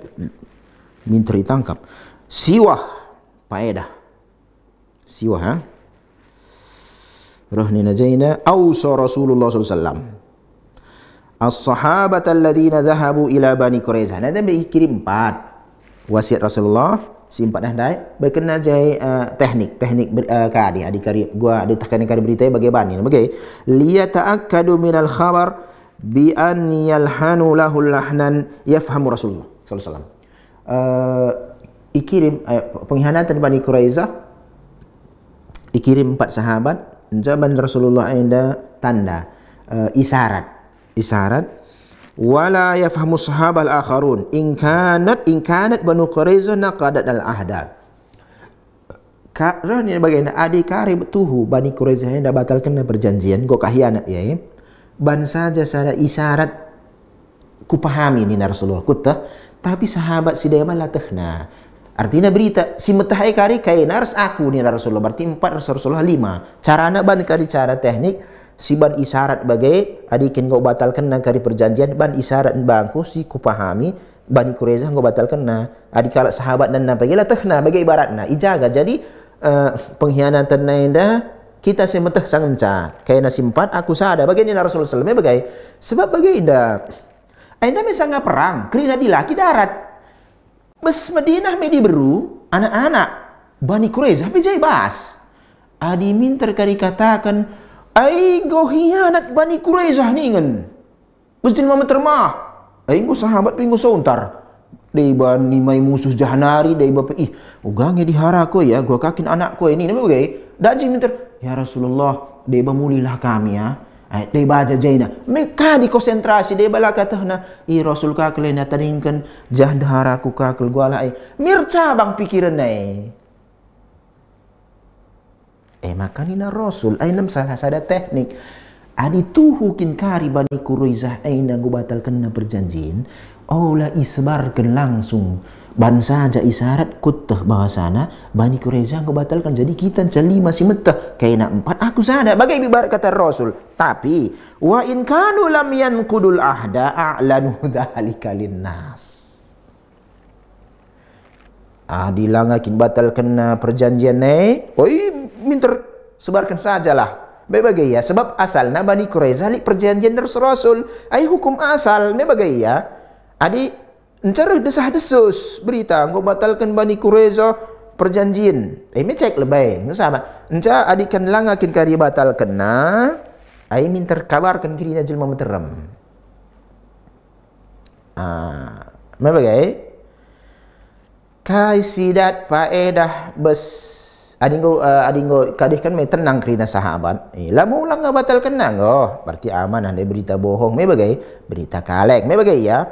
minta ditangkap siwah paedah siwah rohni najaina ausa Rasulullah SAW as-sahabat alladziina dhahabu ila Bani Quraizah. Nah, dan kirim 4 wasiat Rasulullah si 4 handai berkena jai teknik kadi kari gua ada tekan kari berita bagaimana bagai liyata'akkadu minal khabar bi an yalhanu lahu lahnan yafhamu Rasulullah sallallahu alaihi wasallam. Ikirim pengkhianatan Bani Quraizah, ikirim 4 sahabat, zaman Rasulullah ada tanda isyarat wala yafhamu sahabal akharun in kanat Banu Quraizah naqadat al ahda. Karena bagaimana adik karib tuhu Bani Quraizah yang dah batalkan perjanjian go kahianat ya. Ban saja sada isyarat ku pahami ni Rasulullah kutah, tapi sahabat si dia malah tehna. Artinya berita si metahai kari kainars aku ni Rasulullah, berarti 4 Rasulullah 5. Cara anak ban kari cara teknik si ban isyarat bagai adikin kau batalkan na kari perjanjian ban isyarat bangku si ku pahami Bani Quraizah kau batalkan na adik kalau sahabat dan na bagilah tehna bagai ibaratna ijaga. Jadi pengkhianatan na indah kita semetah sangenca kayak nasi 4 aku sada bagai ni Rasulullah sallallahu alaihi bagai sebab bagai indah anda misalnya perang kerina di laki darat bes Madinah medi beru anak-anak Bani Quraizah bejai bas adi minter kari katakan ai go hianat Bani Quraizah ningan mesti mama termah ai go sahabat pingo sontar dei bani mai musuh jahanari dei bapa ugange dihara ko ya gua kakin anak ko ini nama bagai daji minter ya Rasulullah dei bamulilah kami ya dei baja jaina meka di konsentrasi dei bala katahna Rasul ka kelena taningkan jahdahara ku ka kel gua lai mirca bang pikiran nai makanina Rasul ainam salah sada teknik adi tuhukin kari Bani Quraizah aina gu batalkan na perjanjian ola isbarkan langsung ban saja isyarat kutah bahasana Bani Quraizah gu batalkan jadi kita cali masih metah kaina 4 aku sada bagai ibarat kata Rasul tapi wa in kanu lam yanqudul ahda a'lanu dzalika linnas dilangakin batalkan na perjanjian minter sebarkan sajalah bebagai ya sebab asalnya Bani Quraizah li perjanjian dari Rasul ai hukum asal bebagai ya adi encer desah-desus berita engkau batalkan Bani Quraizah perjanjian me cek lebay sama enca adikan langakin kari batalkan na ai minter kabarkan kirina jelma meteram bebagai kai sidat faedah bes adinggo kadih kan me tenang kerina sahabat lamu ulang batalkan nanggo berarti aman ada berita bohong me bagai berita kalek me bagai ya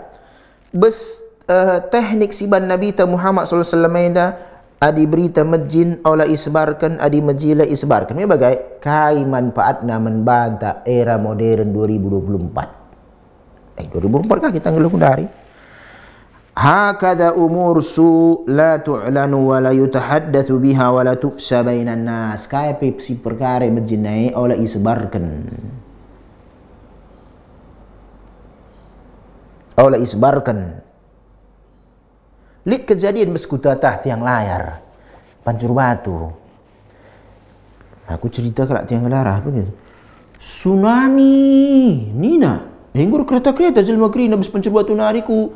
bes teknik siban Nabi ta Muhammad sallallahu alaihi wasallam adi berita majin ola isbarkan adi majila isbarkan me bagai kai manfaatna membanta era modern 2024 2024 kah kita ngeluh dari hakada umur su la tu'lanu wa la yutahaddatsu biha wa la tufsha bainan nas kaya pepsi perkara menjinai ola isbarkan lik kejadian beskuta tah tiang layar Pancur Batu aku cerita kelak tiang darah begitu tsunami nina hinggur kereta-kereta jelma kerina bes Pancur Batu nari ku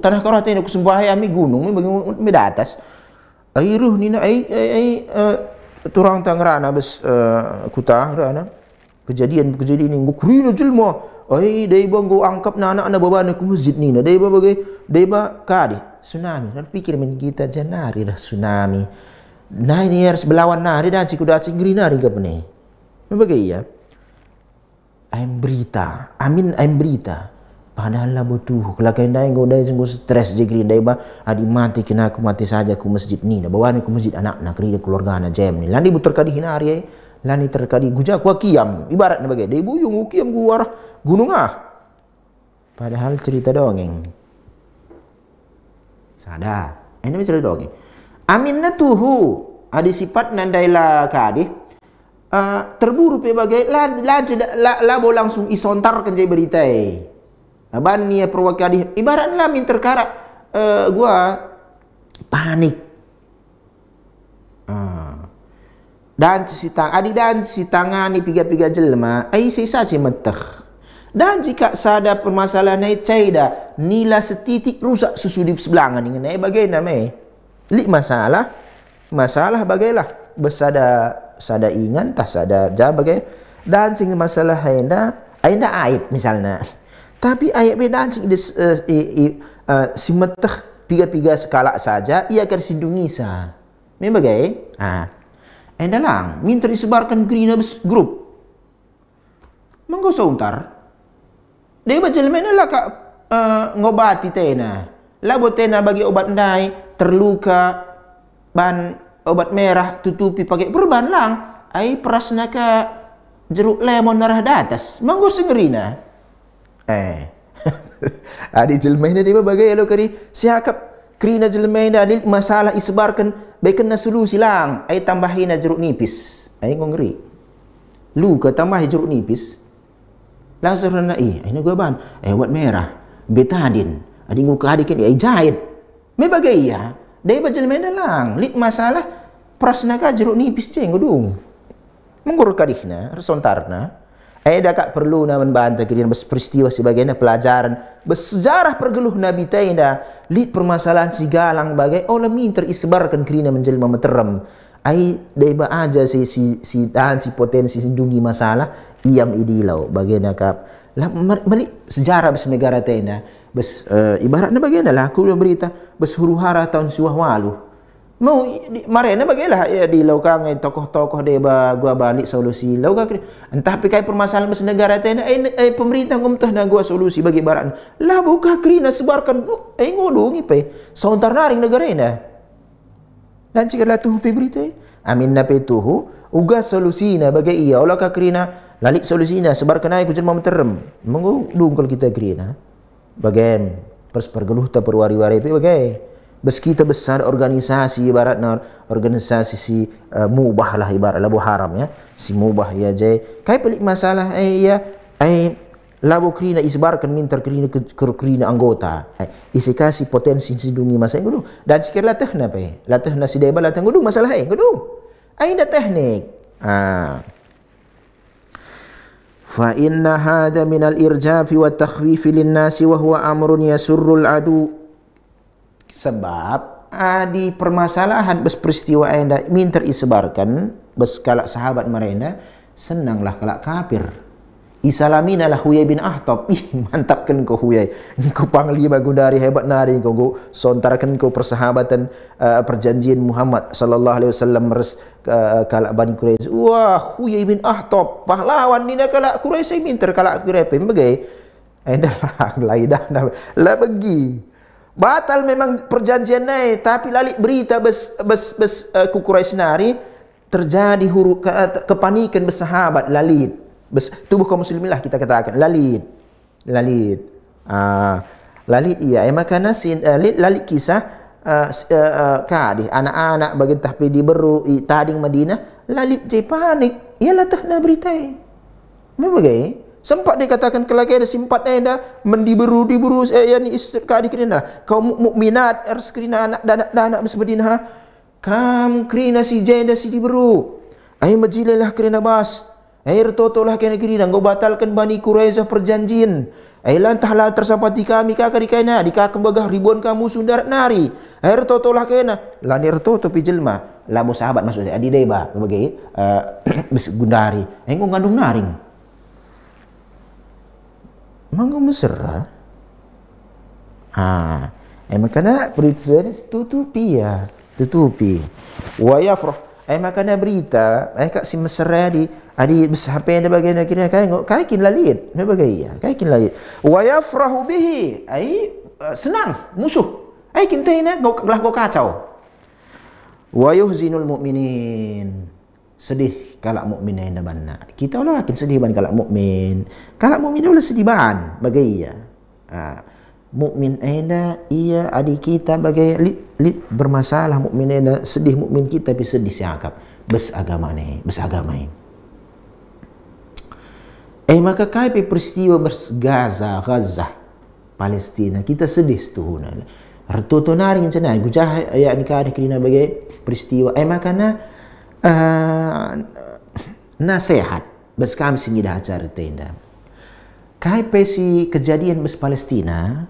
tanah karata ini aku sembah ami gunung mi atas airuh nina turang tangrana bes kuta rana kejadian ini kurina jelma dai banggo angkap na anak babana ku masjid nina dai bagai dai ba kadi tsunami dan pikir men kita janari dah tsunami 9 years belawan nari dan ciku daci ngrina ri gapne bagai ya I'm berita padahal lah butuh kalau kau dah engkau dah sungguh stres je kiri dah ba adi mati kena aku mati saja ku masjid ni dah bawa ni ku masjid anak nak kiri keluarga anak jam ni lani buter kadi hinari lani terkadi guja ku kiam ibarat bagai dai buyung kiam ku arah gunung padahal cerita dongeng sada ini cerita dongeng amin na tuhu adi sifat nandaila kadi terburu pe bagai la bo langsung isontar kan je berita ban nia perwakadi ibarat lah min terkara gua panik dan si tangani piga-piga jelma ai sisa si menteh Dan jika sada permasalahan ay caida nila setitik rusak susudip sebelangan dengan ay bagay na may li masalah bagaylah sada ingan tah sada bagay dan sing masalah ainda aib misalnya tapi aib dan sing si meteh piga skala saja ia akan sindungi sa may bagay ainda lang minta disebarkan green grup manggo sauntar dia baca lemena lah kak ngobati tena. Labo tena bagi obat ndai terluka ban obat merah tutupi pakai perban lang ai perasna ka jeruk lemon narah datas. Manggo sengerina. Adi jelmena dia bagai lo kari siakap krina jelmena di masalah isebarkan baik kena solusi lang ai tambahin jeruk nipis. Ai ngeri. Lu ka tambah jeruk nipis. Langsung na ini gua ban obat merah betadin adi nguk adik ini jahit me bagai ya dai bajal mena lang lit masalah prasna ka jeruk nipis ceng gudung menggur kadihna resontarna dak perlu na membantah kirian bes peristiwa sebagainya pelajaran bes sejarah pergeluh nabi tainda lit permasalahan si galang bagai oleh tersebarkan kirina menjelma meterem dai ba aja si dan si potensi sindungi masalah iam idilau bagaimana kap sejarah bes negara tenda bes ibaratnya bagaimana lah aku yang berita bes huru-hara tahun suah walu mau marena bagaimana ya di laukang tokoh-tokoh dia gua balik solusi laukang entah pikai permasalahan bes negara tenda pemerintah ngumtah na gua solusi bagi barat lah buka krina sebarkan ngodong ipe sauntar naring negara ini dan jika lah tuh berita amin na tuh uga solusina bagi ia olah ka krina lalik solusina sebarkan ay kujen meterem menggu dungkol kita krina bagian pergeluh ta perwari-wari bagai bes kita besar organisasi ibarat organisasi si mubah lah ibarat labu haram ya si mubah ya jay kai pelik masalah labu krina isbarkan minta krina anggota isi kasih potensi sindungi masa gudung dan sikir latah na latah na si deba latah gudung masalah gudung aina teknik fa inna hada min al-irjafi wa takhwifi lin-nasi wa huwa amrun yasurrul adu sebab di permasalahan bes peristiwa anda minta isebarkan bes kalak sahabat mereka senanglah kalak kafir isalamina lah Huyai bin Akhtab mantapkan kau Huyai kau panglima gundari hebat nari kau sontarkan kau persahabatan perjanjian Muhammad sallallahu alaihi wasallam kalak Bani Quraisy wah Huyai bin Akhtab pahlawan ni kalak Quraisy minta kalak Quraisy bagai dah laidah lah bagi batal memang perjanjian naik tapi lalik berita bes ku Quraisy nari terjadi huruf kepanikan bersahabat lalit tubuh kaum muslimin lah kita katakan lalit iya makana lalit kisah kadih anak-anak bagi tahpi diberu tading Madinah lalit je panik ialah tahna berita bagai sempat dikatakan kelaki ada simpat dah mendiberu yani kadih kena kaum mukminat erskina anak dan anak Madinah kam krina si jenda si diberu ai majilah krina bas air totolah kena kiri dan kau batalkan Bani Quraisyah perjanjian lantahlah tersapati kami kakak dikaina dikakam bagah ribuan kamu sundarat nari air totolah kena lanir toto pijelma lamu sahabat maksudnya adi deba sebagai gundari kau ngandung naring mangga mesra makanya berita tutupi wa yafrah makanya berita kak si mesra adi besar pada bagian akhirnya kai kin lalit me bagai ya kai kin lalit wa yafrahu bihi senang musuh kin taina lah go kacau wa yuhzinul mu'minin sedih kalak mukmin enda banna kita ulah kin sedih ban kalak mukmin ulah sedih ban bagai ya mukmin enda iya adik kita bagai lit bermasalah mukmin enda sedih mukmin kita tapi sedih siakap bes agama ini maka kai peristiwa Gaza Palestina kita sedih setuhuna retoto naring cenah gujah aya nikah dikirina bagai peristiwa makana nasihat bes kam singgida acara tenda kai pesi kejadian bes Palestina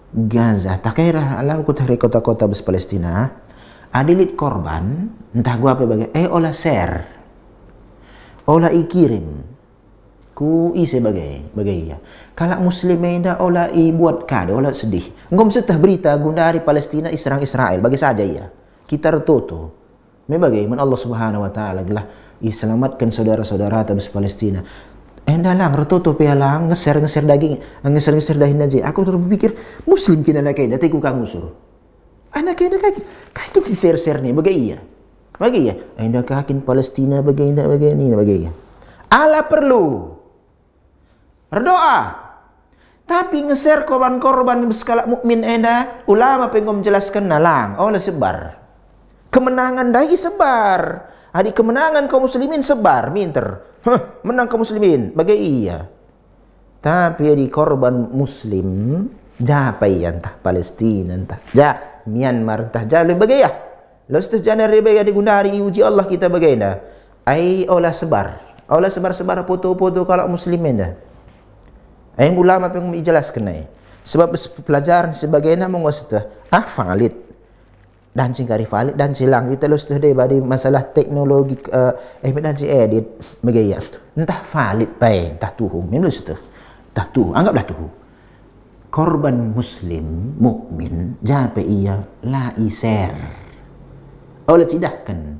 Gaza tak kira alam kota-kota bes Palestina adilit korban entah gua apa bagai olah share olah ikirim ku sebagai ya kalau muslimin dah olah buat kado olah sedih ngom setah berita gundari Palestina serang Israel bagi saja ya kita retutu bagaimana Allah Subhanahu wa taala gelah iselamatkan saudara-saudara tabis Palestina lang retutu pialang ngeser daging ngeser daging aja aku terus berpikir muslim kena nak kena tiku kamu suruh anak kena kaki si share nih bagi ya anda kakin Palestina bagi ya ala perlu berdoa tapi ngeser korban-korban berskala mukmin enda ulama pengom jelaskan nalang oleh sebar kemenangan dai sebar adik kemenangan kaum muslimin sebar minter menang kaum muslimin bagai iya tapi di korban muslim japai entah Palestina entah Myanmar entah jalur bagai ya lo setes janar bagai di gundari uji Allah kita bagaina ai olah sebar foto-foto kalau muslimin dah yang ulama pengen menjelaskan sebab pelajaran sebagainya mengusah valid dan singkari valid dan silang kita lu sudah badi masalah teknologi dan si edit begaya entah valid baik entah tuhum memang sudah entah tuh anggaplah tuh korban muslim mukmin jape iya la iser oleh tidakkan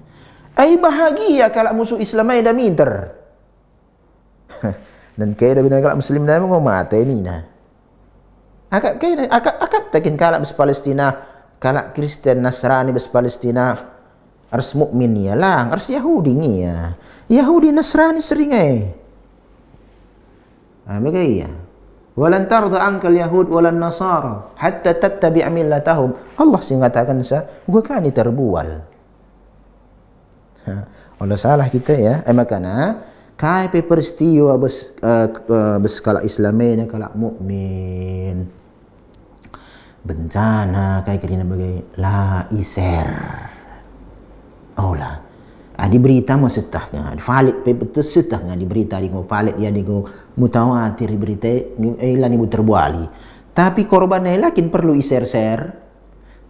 bahagia kalau musuh Islam dah minter dan kaya dah bina kalau muslim dah mau mati ini nah akak takin kalau bes Palestina kalau Kristen Nasrani bes Palestina harus mukmin ya lang harus Yahudi ni ya Yahudi Nasrani sering bagaimana walan tarda ankal yahud walan nasara hatta tattabi' millatahum Allah sih mengatakan gua kan terbual oleh salah kita ya makana kai pe peristiwa bes kala Islamenya kala mukmin bencana kai kerina bagai la iser olah di berita mau setah valid pe betul setah di berita di go valid ya di go mutawatir berita ilan ibu terbuali tapi korban lakin perlu iser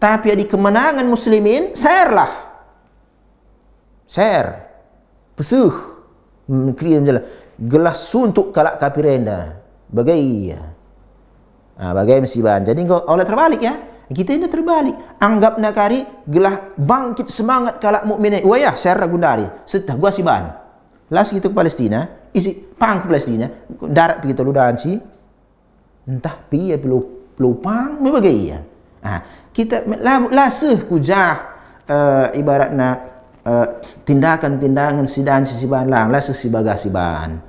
tapi di kemenangan muslimin share pesuh kriam jala gelas suntuk kalak kapirenda bagai musiban jadi kau oleh terbalik ya kita ini terbalik anggap nakari gelah bangkit semangat kalak mukmin wayah share gundari setah gua siban las gitu ke Palestina isi pang ke Palestina darat begitu lu danci entah piye perlu pang bagai ya kita laseh kujah ibaratna tindakan sidan sisiban lang lah sisiban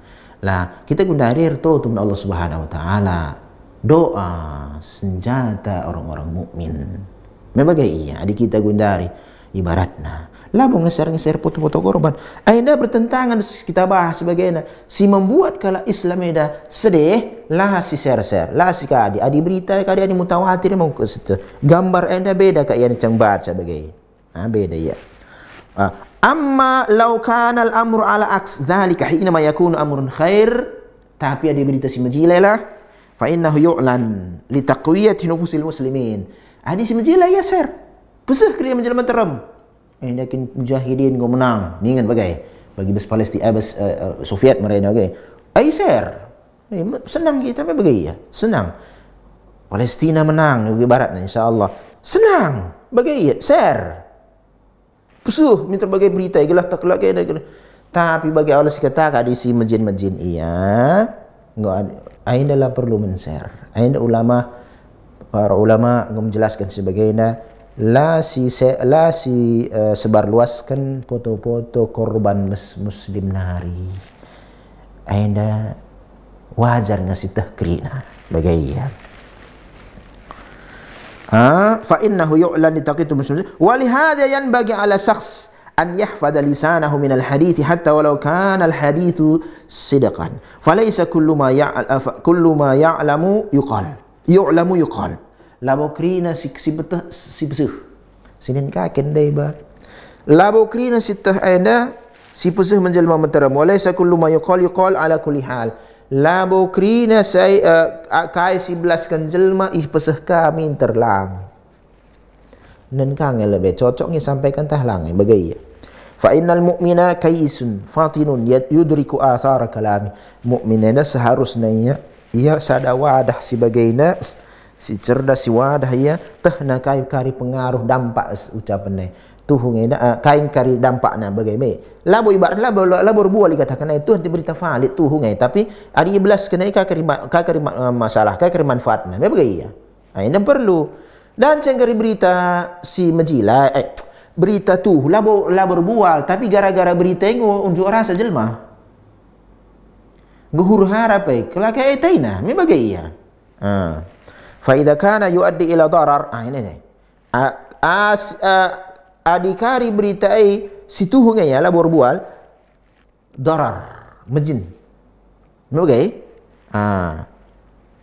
lah kita gundari itu Allah Subhanahu wa taala doa senjata orang-orang mukmin membagai iya adik kita gundari ibaratna labung ngeser foto-foto korban aida bertentangan kita bahas sebagainya si membuat kalau Islam eda sedih lah si share lah si kadi adi berita kadi adi mutawatir mau gambar enda beda kayak yang cang baca bagai beda ya amma law kana al-amru ala aks dzalika hina ma yakunu amrun khair tapi ada berita si majilah fa innahu yu'lan li taqwiyati nufusil muslimin adi si majilah ya share pesah kriya menjelma terem dakin mujahidin go menang ningan bagai bagi bes Palestina bes Soviet mereka okay ai share senang kita bagai ya senang Palestina menang di barat insyaallah senang bagai ya share pesuh minta bagai berita gelah tak lagi tapi bagi Allah kata di si majin iya enggak aina lah perlu men-share aina para ulama menjelaskan sebagainya sebar luaskan foto-foto korban muslim nari aina wajar ngasih tahkrina bagaimana fa innahu yu'lan litaqitu muslimin wa li hadha yanbaghi ala shakhs an yahfadha lisanahu min al-hadith hatta walau kana al-hadithu sidqan falaysa kullu ma ya'lamu yuqal labo krina si besuh sinin kaken dai ba labo krina si tah anda si pesuh menjelma menteram walaysa kullu ma yuqal ala kulli hal labo krina saya kai 11 kan jelma peseh kami terlang. Nen kangen lebih cocoknya sampaikan tahlang bagai ya. Fa innal mu'mina kaisun fatinun yudriku athara kalami. Mukminnya seharusnya ia sada wadah si bagaina si cerdas si wadah ia tehna kai kari pengaruh dampak ucapannya. Tuhungnya kain kari dampakna bagaimana. Labo ibarat labo buat dikatakan itu nanti berita valid tuhungnya tapi ada 11 kena kari masalah kari manfaatna. Bagaimana? Nah, ini perlu. Dan cengkari berita si majalah berita tuh labor bual tapi gara-gara berita yang unjuk rasa jelma guhur harap kalau kayak taina me bagaimana fa idza kana yuaddi ila darar ini adikari berita si tuhungnya ya labor bual darar majin bagaimana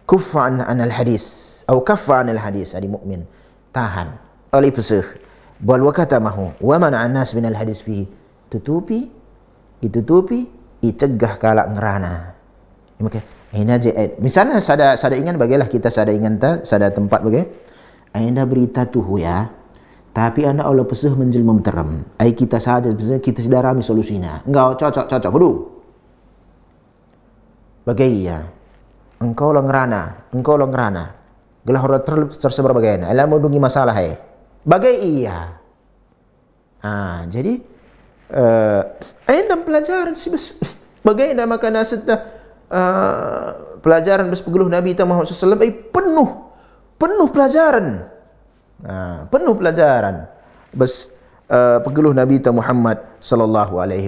kufan anal hadis atau kaffa anil hadis ari mukmin tahan oleh peseh bal wa katamahu wa mana anas min al hadis fihi tutupi icegah kalak ngerana maka ini aja misalnya sada ingan bagailah kita sada ingan sada tempat bagai anda berita tuh ya tapi anda oleh peseh menjelma menterem ai kita saja peseh kita sedarami solusinya enggak cocok dulu bagai ya engkau lo ngerana gelah orang tersebar bagaimana? Alam mendungi masalah bagai iya. Jadi pelajaran sih bagaimana makana setelah pelajaran bes pegeluh Nabi Muhammad SAW penuh pelajaran. Penuh pelajaran bes pegeluh Nabi Muhammad sallallahu alaihi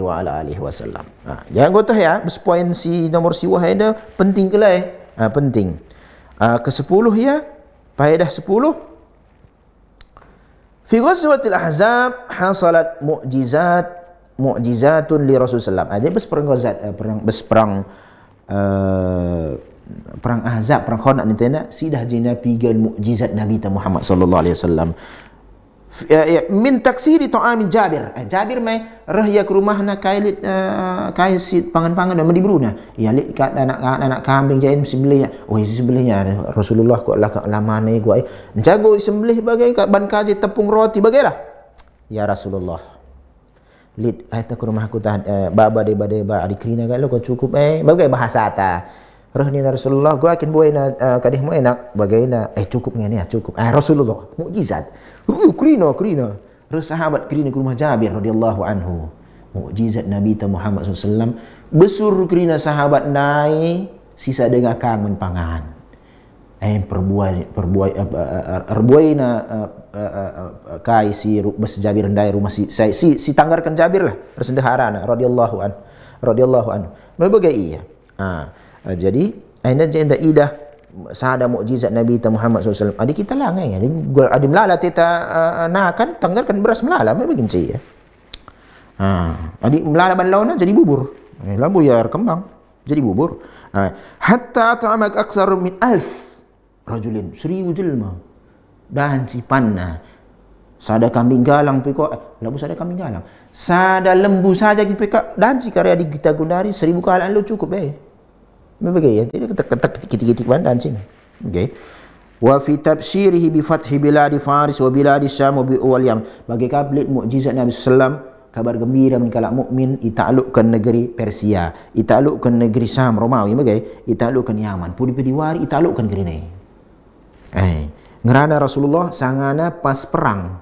wasallam. Jangan gotah ya, bes poin si nomor siwah ada penting kelai. Penting. Ke-10 ya, faedah 10. Fi ghazwatil ahzab hasalat mu'jizatun li Rasulullah. Ada perang Ahzab, perang Khandaq ni tenda sidah jina pigan mukjizat Nabi Muhammad sallallahu alaihi wasallam. Min taksiri ta'amin Jabir. Jabir mai rahya ke rumahna kailit si pangan-pangan dan dibruna. Ya lik kat anak kambing jain sembelihnya. Oh isi sembelihnya Rasulullah kok lama ni gua jago sembelih bagai ban kaji tepung roti bagailah. Ya Rasulullah. Lit ai ke rumahku tah baba de adi krina galo kok cukup bagai bahasa ta. Rahni Rasulullah gua akan buaina kadih mu enak bagaina cukup ngene ya cukup. Rasulullah mukjizat. Krina sahabat krina ke rumah Jabir radhiyallahu anhu mukjizat Nabi Muhammad SAW besur krina sahabat nai sisa dengar kangen pangan perbuaina kai si bes Jabir ndai rumah si tanggarkan Jabir lah tersendaharana radhiyallahu anhu bagai iya jadi anda jenda idah sada mukjizat Nabi Muhammad SAW. Adik kita lah kan, adik melala kita kan tanggarkan beras melala, begini sih ya. Adik melala ban jadi bubur, labu ya kembang jadi bubur. Hatta ta'amak aksar min 1000 rajulin 1000 jelma dan si panna. Sada kambing galang peko, labu sada kambing galang. Sada lembu saja peko dan si karya adik kita gundari 1000 kalaan lu cukup Bagaimana? Jadi kita ban dancing. Okay. Wa fi tabsyirihi bi fathi biladi Faris wa biladi Syam wa wal Yaman. Bagi kablit mukjizat Nabi sallam kabar gembira menikala mukmin itaklukkan negeri Persia, itaklukkan negeri Syam Romawi bagai itaklukkan Yaman. Pudi diwari itaklukkan negeri ni. Ngerana Rasulullah sangana pas perang.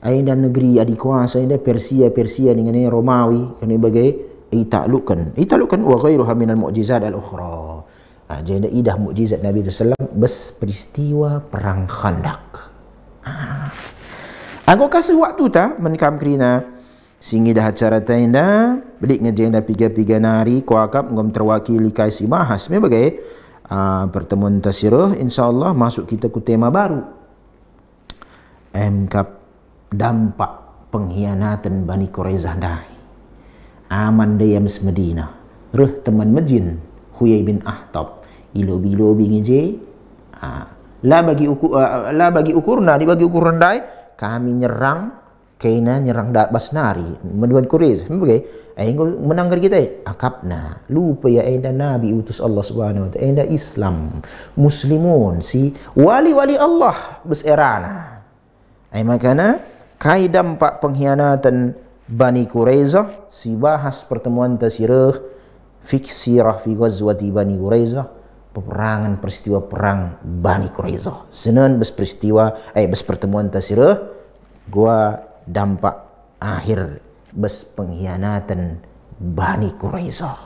Aina negeri adik kuasa ini Persia dengan Romawi kene bagai itaklukkan wa ghairuha minal mu'jizat al-ukhra. Jadi idah mukjizat Nabi SAW bes peristiwa perang Khandaq. Aku kasih waktu ta menikam kerina singi dah acara tenda belik ngejenda piga nari kuakap ngom terwakili kaisi bahas bagai pertemuan tasirah insyaallah masuk kita ke tema baru kap dampak pengkhianatan Bani Quraizah dai aman dayam Medina reh teman majin Huyai bin Ahtab ilobi ngeje la bagi ukur dai kami nyerang kaina nyerang dak basnari menduan Quraisy bagai menanggar kita akapna lupa ya enda nabi utus Allah Subhanahu wa taala enda Islam muslimun si wali-wali Allah beserana makana kai dampak pengkhianatan Bani Quraisyah si bahas pertemuan tasirah fiksirah fi ghazwati Bani Quraisyah peperangan peristiwa perang Bani Quraisyah senan bes peristiwa bes pertemuan tasirah gua dampak akhir bes pengkhianatan Bani Quraisyah.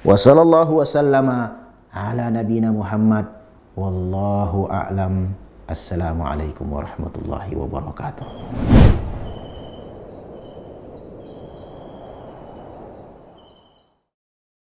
Wa sallallahu wasallama ala nabina Muhammad wallahu a'lam. Assalamualaikum warahmatullahi wabarakatuh.